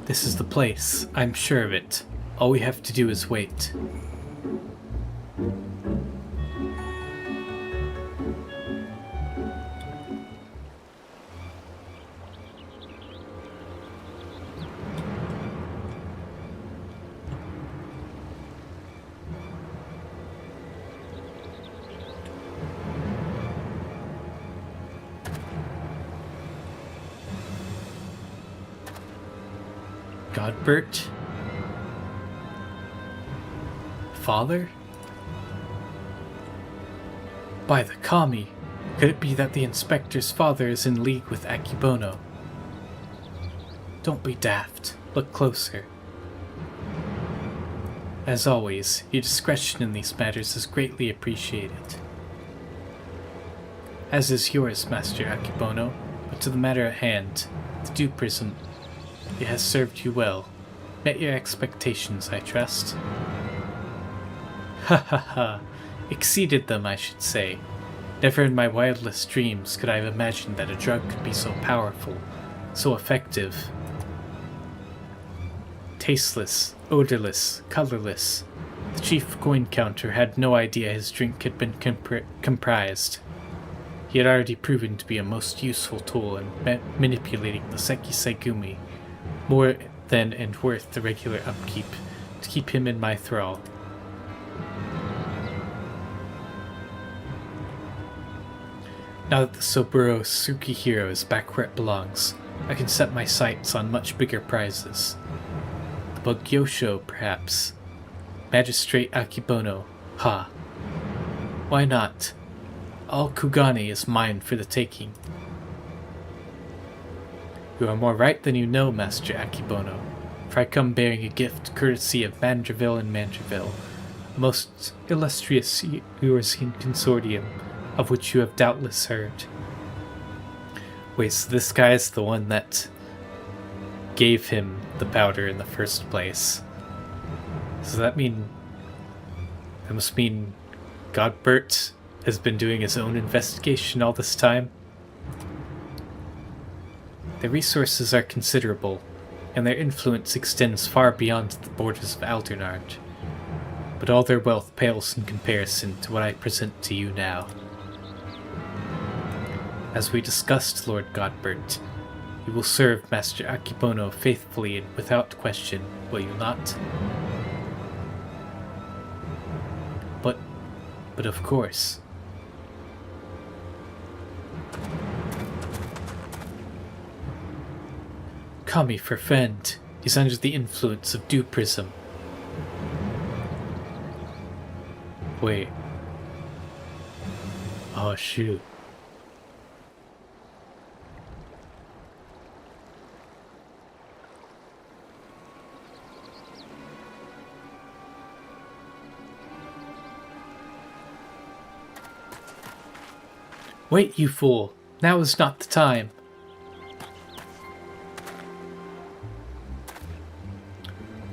This is the place. I'm sure of it. All we have to do is wait. Godbert? Father? By the Kami, could it be that the inspector's father is in league with Akibono? Don't be daft. Look closer. As always, your discretion in these matters is greatly appreciated. As is yours, Master Akibono, but to the matter at hand, the dew prism. It has served you well. Met your expectations, I trust. Ha ha ha. Exceeded them, I should say. Never in my wildest dreams could I have imagined that a drug could be so powerful, so effective. Tasteless, odorless, colorless. The chief coin counter had no idea his drink had been comprised. He had already proven to be a most useful tool in manipulating the Seki Segumi, more than and worth the regular upkeep, to keep him in my thrall. Now that the Soburo Tsukihiro is back where it belongs, I can set my sights on much bigger prizes. The Bugyosho, perhaps. Magistrate Akibono, ha. Why not? All Kugane is mine for the taking. You are more right than you know, Master Akibono, for I come bearing a gift courtesy of Mandraville and Mandraville, a most illustrious Eurasian consortium, of which you have doubtless heard. Wait, so this guy is the one that gave him the powder in the first place. Does that mean... That must mean Godbert has been doing his own investigation all this time? Their resources are considerable, and their influence extends far beyond the borders of Aldernard. But all their wealth pales in comparison to what I present to you now. As we discussed, Lord Godbert, you will serve Master Akibono faithfully and without question, will you not? But of course. Kami for friend. He's under the influence of Dew Prism. Wait. Oh shoot. Wait, you fool! Now is not the time.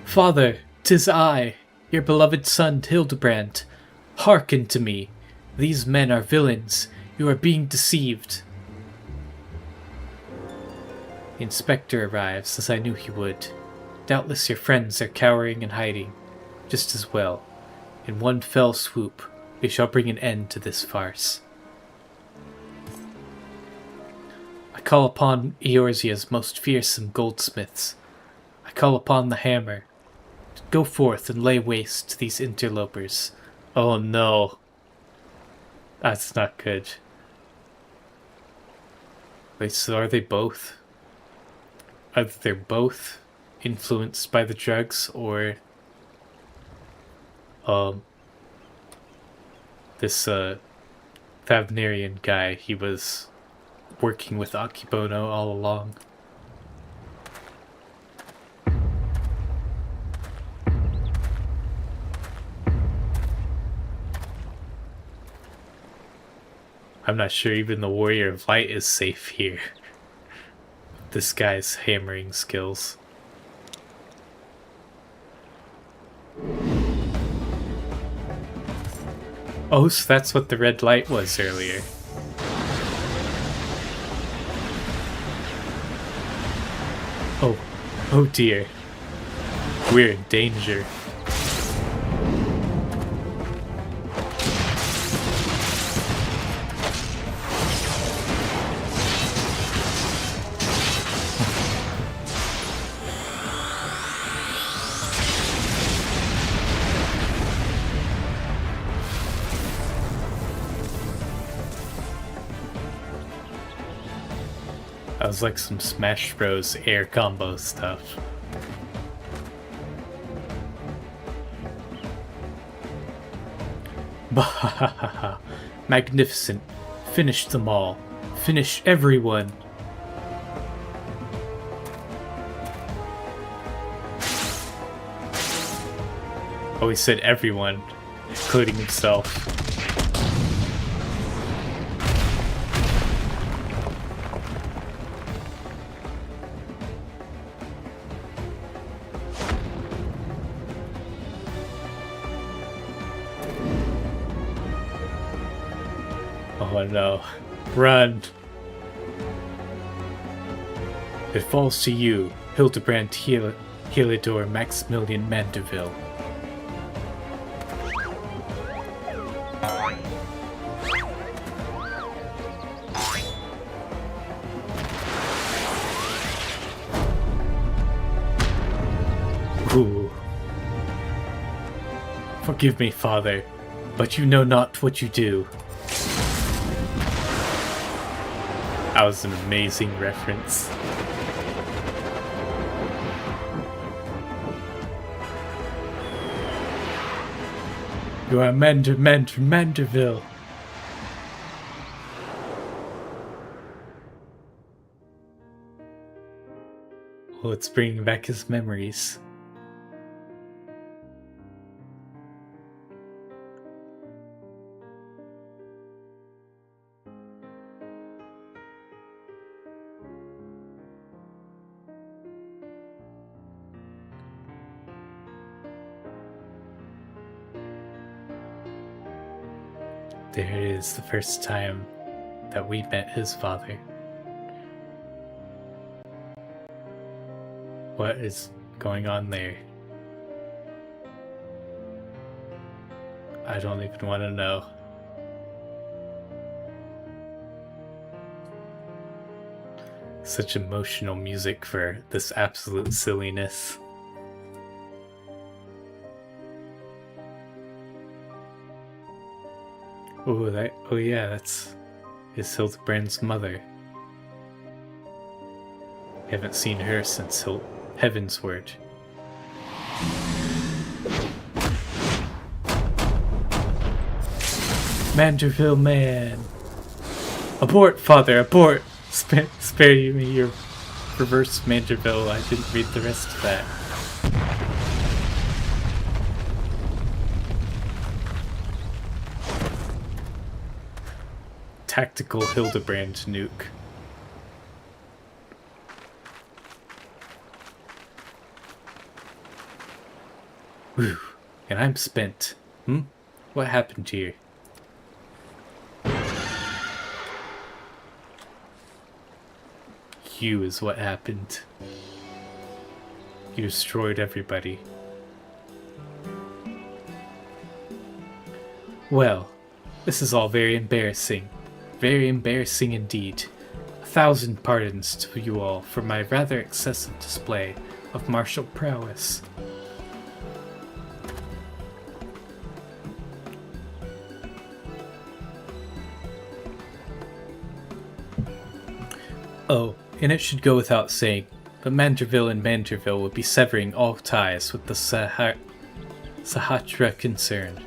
Father, 'tis I, your beloved son Hildibrand. Hearken to me. These men are villains. You are being deceived. The inspector arrives, as I knew he would. Doubtless your friends are cowering and hiding. Just as well. In one fell swoop, we shall bring an end to this farce. I call upon Eorzea's most fearsome goldsmiths. I call upon the hammer. To go forth and lay waste to these interlopers. Oh no. That's not good. Wait, so are they both? Either they're both influenced by the drugs, or this Favnarian guy, he was working with Akibono all along. I'm not sure even the Warrior of Light is safe here. This guy's hammering skills. Oh, so that's what the red light was earlier. Oh dear. We're in danger. That was like some Smash Bros. Air combo stuff. Bahahaha. Magnificent. Finish them all. Finish everyone. Oh, he said everyone, including himself. Oh no. Run! It falls to you, Hildibrand Helidor Maximilian Mandeville. Ooh. Forgive me, father, but you know not what you do. That was an amazing reference. You are Mandeville. Oh, it's bringing back his memories. There it is, the first time that we met his father. What is going on there? I don't even want to know. Such emotional music for this absolute silliness. Oh yeah, that's Hildibrand's mother. Haven't seen her since Heavensward. Mandeville man! Abort, father, abort! Spare me your reverse Mandeville. I didn't read the rest of that. Tactical Hildibrand nuke. Whew, and I'm spent. What happened here? You is what happened. You destroyed everybody. Well, this is all very embarrassing. Very embarrassing indeed. 1,000 pardons to you all for my rather excessive display of martial prowess. Oh, and it should go without saying, but Mandeville and Mandeville would be severing all ties with the Sahatra concern.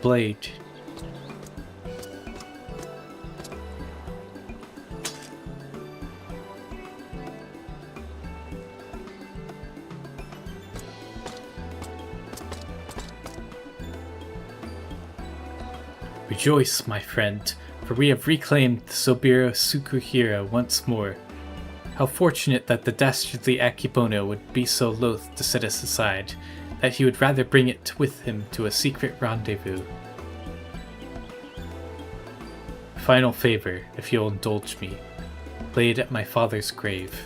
Blade. Rejoice, my friend, for we have reclaimed the Sobiro Sukuhira once more. How fortunate that the dastardly Akebono would be so loath to set us aside, that he would rather bring it with him to a secret rendezvous. Final favor, if you'll indulge me, laid at my father's grave.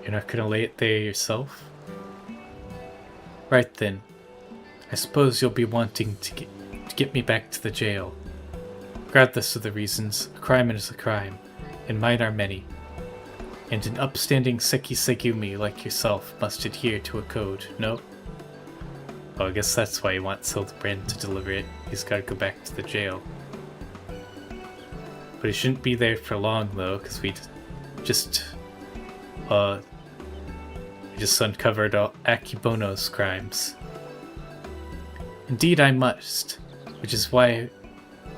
You're not gonna lay it there yourself? Right then. I suppose you'll be wanting to get me back to the jail. Regardless of the reasons, a crime is a crime, and mine are many. And an upstanding Seki Segumi like yourself must adhere to a code, no? Oh, I guess that's why he wants Hildibrand to deliver it. He's gotta go back to the jail. But he shouldn't be there for long, though, because we just uncovered Akibono's crimes. Indeed I must, which is why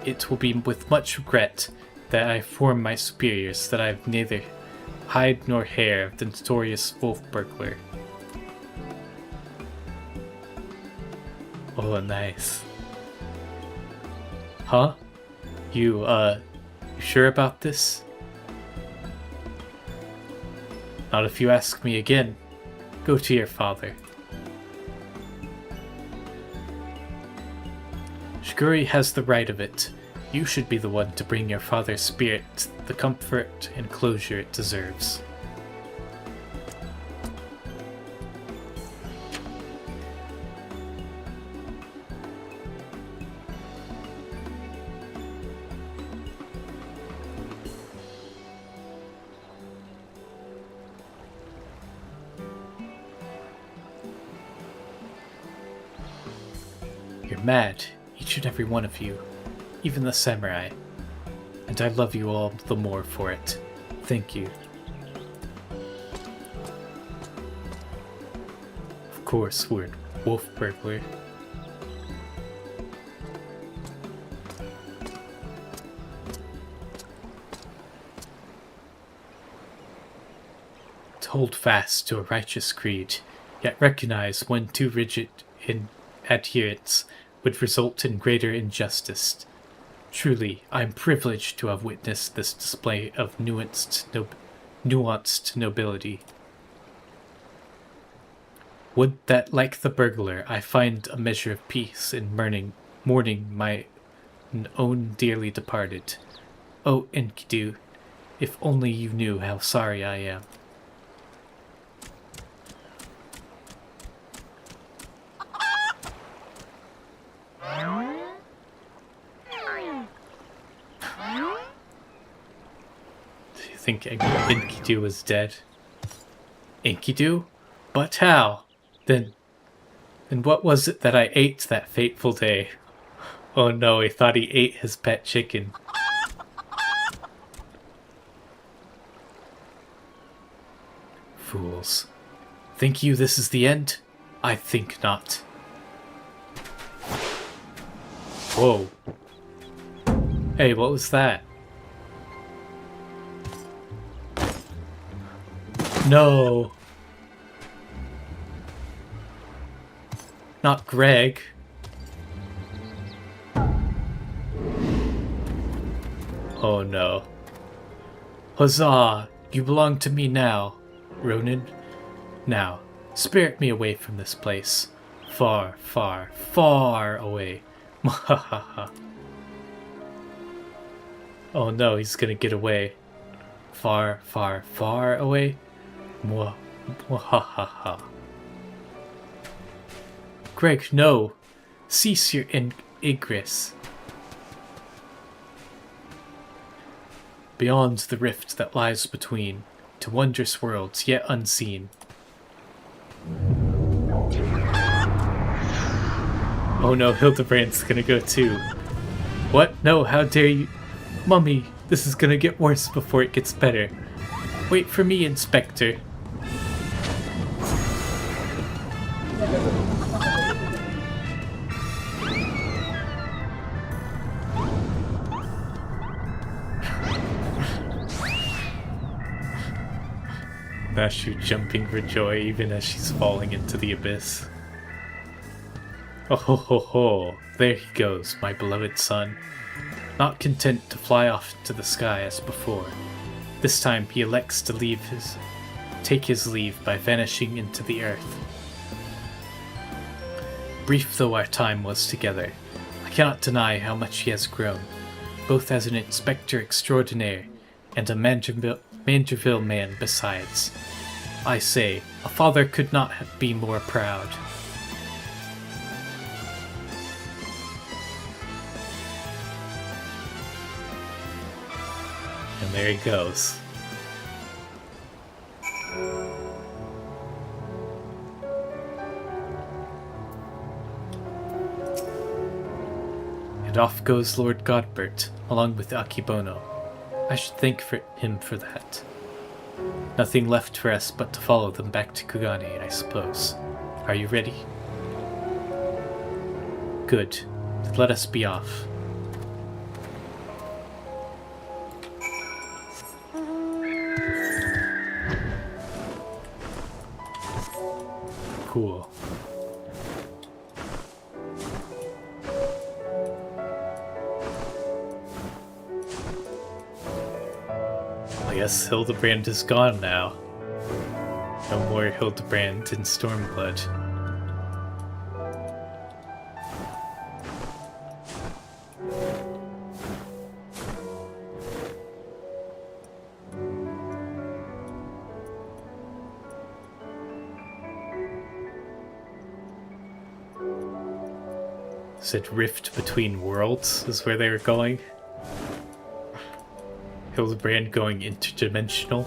it will be with much regret that I inform my superiors that I have neither hide nor hair of the notorious wolf burglar. Oh, nice. Huh? You sure about this? Not if you ask me again. Go to your father. Shiguri has the right of it. You should be the one to bring your father's spirit the comfort and closure it deserves. You're mad, each and every one of you, even the samurai, and I love you all the more for it. Thank you. Of course, word wolf burglar. To hold fast to a righteous creed, yet recognize when too rigid in adherence would result in greater injustice. Truly, I am privileged to have witnessed this display of nuanced nobility. Would that, like the burglar, I find a measure of peace in mourning my own dearly departed. Oh, Enkidu, if only you knew how sorry I am. Think Enkidu was dead. Enkidu? But how? Then what was it that I ate that fateful day? Oh no, he thought he ate his pet chicken. Fools. Think you this is the end? I think not. Whoa. Hey, what was that? No. Not Greg. Oh no. Huzzah! You belong to me now, Ronin. Now, spirit me away from this place. Far, far, far away. Mwahaha. Oh no, he's gonna get away. Far, far, far away. Mwahaha. Greg, no! Cease your ingress. Beyond the rift that lies between, to wondrous worlds yet unseen. Oh no, Hildibrand's gonna go too. What? No, how dare you? Mummy, this is gonna get worse before it gets better. Wait for me, Inspector. Nashu jumping for joy even as she's falling into the abyss. Oh ho ho ho, there he goes, my beloved son. Not content to fly off into the sky as before. This time he elects to take his leave by vanishing into the earth. Brief though our time was together, I cannot deny how much he has grown, both as an inspector extraordinaire and a Manderville man besides. I say, a father could not be more proud. And there he goes. And off goes Lord Godbert, along with Akibono. I should thank him for that. Nothing left for us but to follow them back to Kugane, I suppose. Are you ready? Good. Let us be off. Cool. I guess Hildibrand is gone now. No more Hildibrand in Stormblood. Said Rift Between Worlds is where they were going. Hildibrand going interdimensional.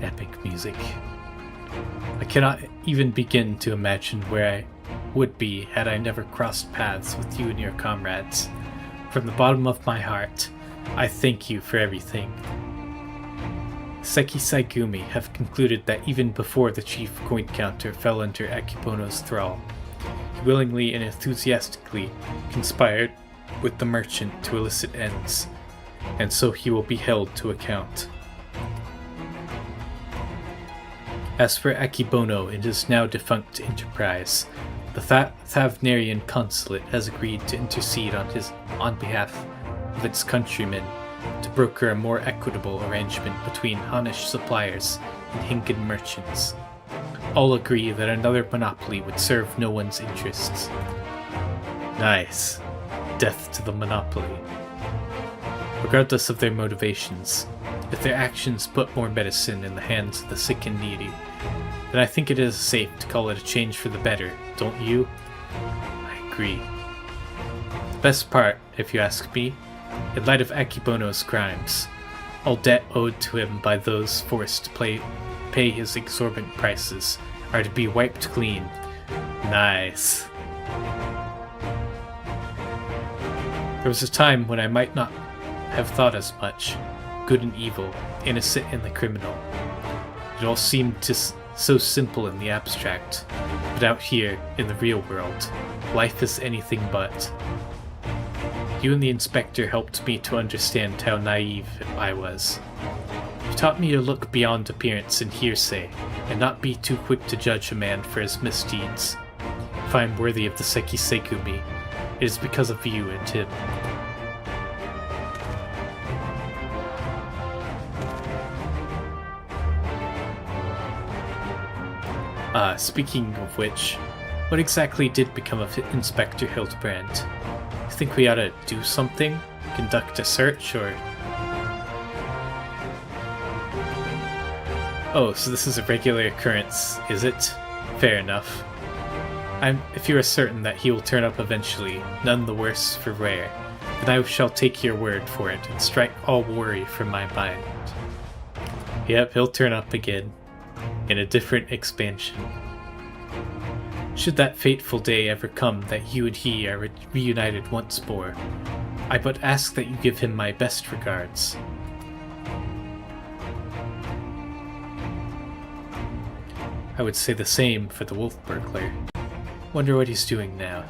Epic music. I cannot even begin to imagine where I would be had I never crossed paths with you and your comrades. From the bottom of my heart, I thank you for everything. Seki Saigumi have concluded that even before the chief coin counter fell under Akibono's thrall, he willingly and enthusiastically conspired with the merchant to illicit ends, and so he will be held to account. As for Akibono and his now defunct enterprise, the Thavnarian consulate has agreed to intercede on behalf of its countrymen to broker a more equitable arrangement between Hanish suppliers and Hingan merchants. All agree that another monopoly would serve no one's interests. Nice. Death to the monopoly. Regardless of their motivations, if their actions put more medicine in the hands of the sick and needy, then I think it is safe to call it a change for the better, don't you? I agree. The best part, if you ask me, in light of Akibono's crimes, all debt owed to him by those forced to pay his exorbitant prices are to be wiped clean. Nice. There was a time when I might not have thought as much. Good and evil, innocent and the criminal. It all seemed just so simple in the abstract, but out here, in the real world, life is anything but. You and the inspector helped me to understand how naive I was. You taught me to look beyond appearance and hearsay, and not be too quick to judge a man for his misdeeds. If I am worthy of the Seki Saigumi, it is because of you and him. Speaking of which, what exactly did become of Inspector Hildibrand? You think we ought to do something? Conduct a search, or... Oh, so this is a regular occurrence, is it? Fair enough. If you are certain that he will turn up eventually, none the worse for wear, then I shall take your word for it and strike all worry from my mind. Yep, he'll turn up again, in a different expansion. Should that fateful day ever come that you and he are reunited once more, I but ask that you give him my best regards. I would say the same for the wolf burglar. Wonder what he's doing now.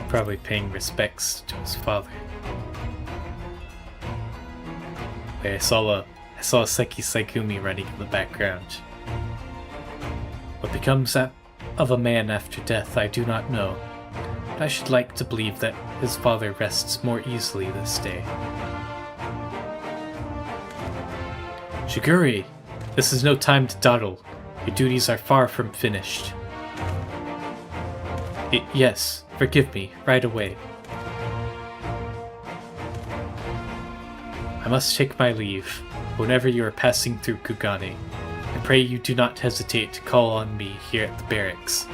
Probably paying respects to his father. I saw a I saw Seki Saikumi running in the background. What becomes of a man after death, I do not know. But I should like to believe that his father rests more easily this day. Shiguri! This is no time to dawdle. Your duties are far from finished. Yes, forgive me, right away. I must take my leave. Whenever you are passing through Kugane, I pray you do not hesitate to call on me here at the barracks.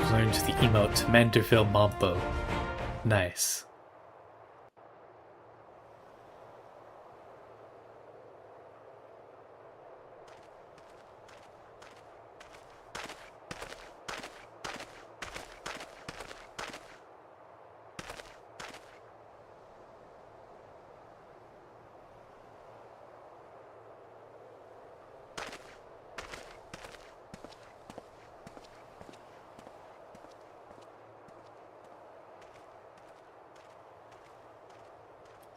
Learned the emote Manderville Mambo. Nice.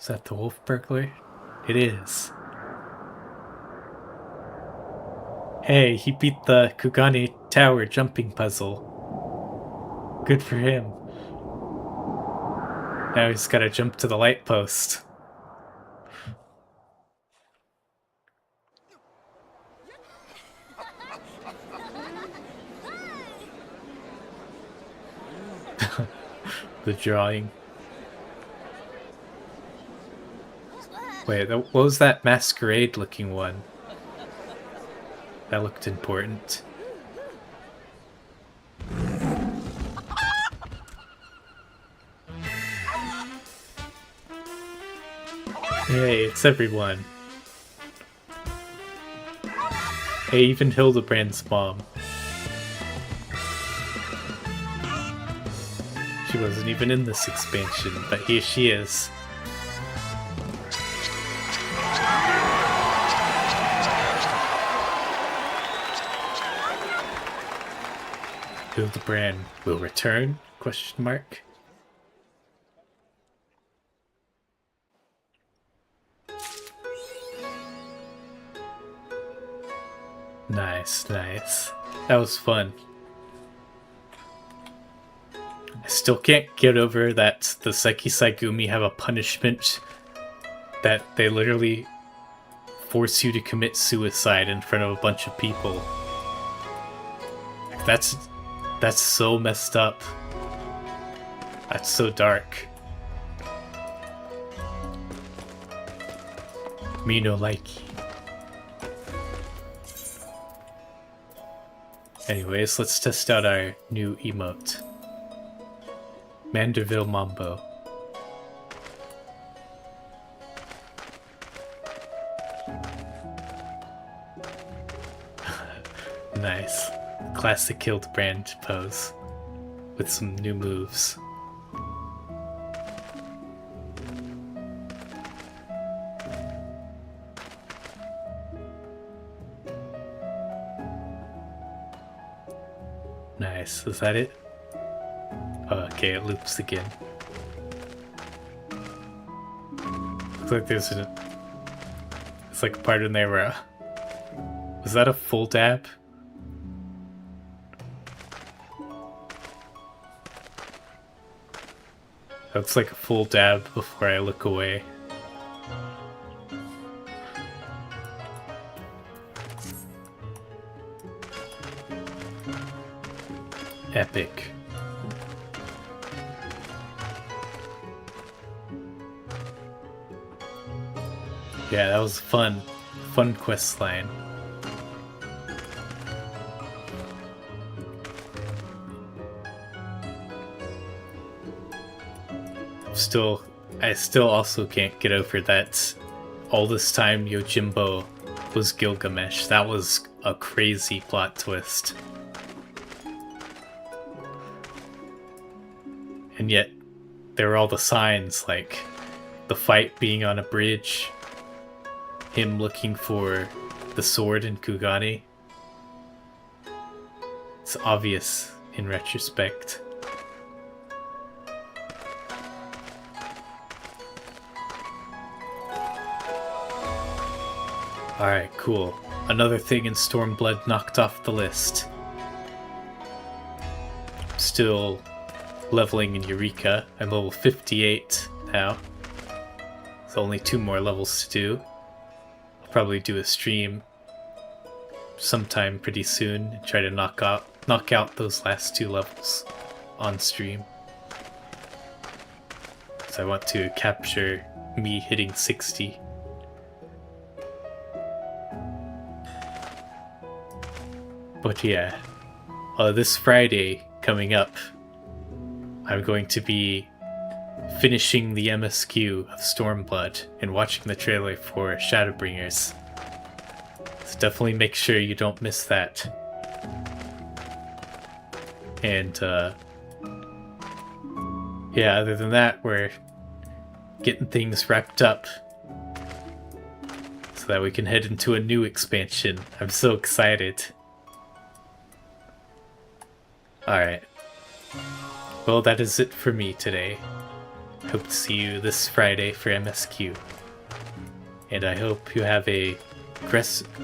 Is that the wolf burglar? It is. Hey, he beat the Kugane Tower jumping puzzle. Good for him. Now he's gotta jump to the light post. The drawing. Wait, what was that masquerade looking one? That looked important. Hey, it's everyone. Hey, even Hildibrand's mom. She wasn't even in this expansion, but here she is. Hildibrand will return? Question mark. Nice, nice. That was fun. I still can't get over that the Seki Saigumi have a punishment that they literally force you to commit suicide in front of a bunch of people. Like, that's so messed up. That's so dark. Me no likey. Anyways, let's test out our new emote. Manderville Mambo. Nice. Classic Hildibrand pose. With some new moves. Nice. Is that it? Oh, okay, it loops again. Looks like there's it's like a part in there where... Was that a full dab? That's like a full dab before I look away. Epic. Yeah, that was fun. Fun quest line. I still also can't get over that all this time Yojimbo was Gilgamesh. That was a crazy plot twist. And yet, there were all the signs, like the fight being on a bridge, him looking for the sword in Kugane. It's obvious in retrospect. Alright, cool. Another thing in Stormblood knocked off the list. Still leveling in Eureka. I'm level 58 now. So only 2 more levels to do. I'll probably do a stream sometime pretty soon and try to knock out those last 2 levels on stream. So I want to capture me hitting 60. But yeah, this Friday coming up, I'm going to be finishing the MSQ of Stormblood and watching the trailer for Shadowbringers. So definitely make sure you don't miss that. And yeah, other than that, we're getting things wrapped up so that we can head into a new expansion. I'm so excited. Alright. Well, that is it for me today. Hope to see you this Friday for MSQ. And I hope you have a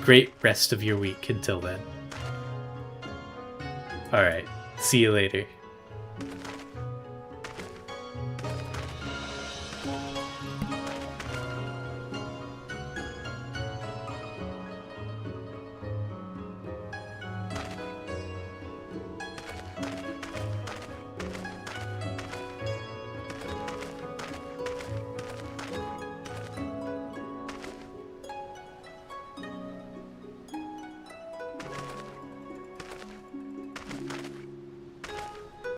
great rest of your week until then. Alright, see you later.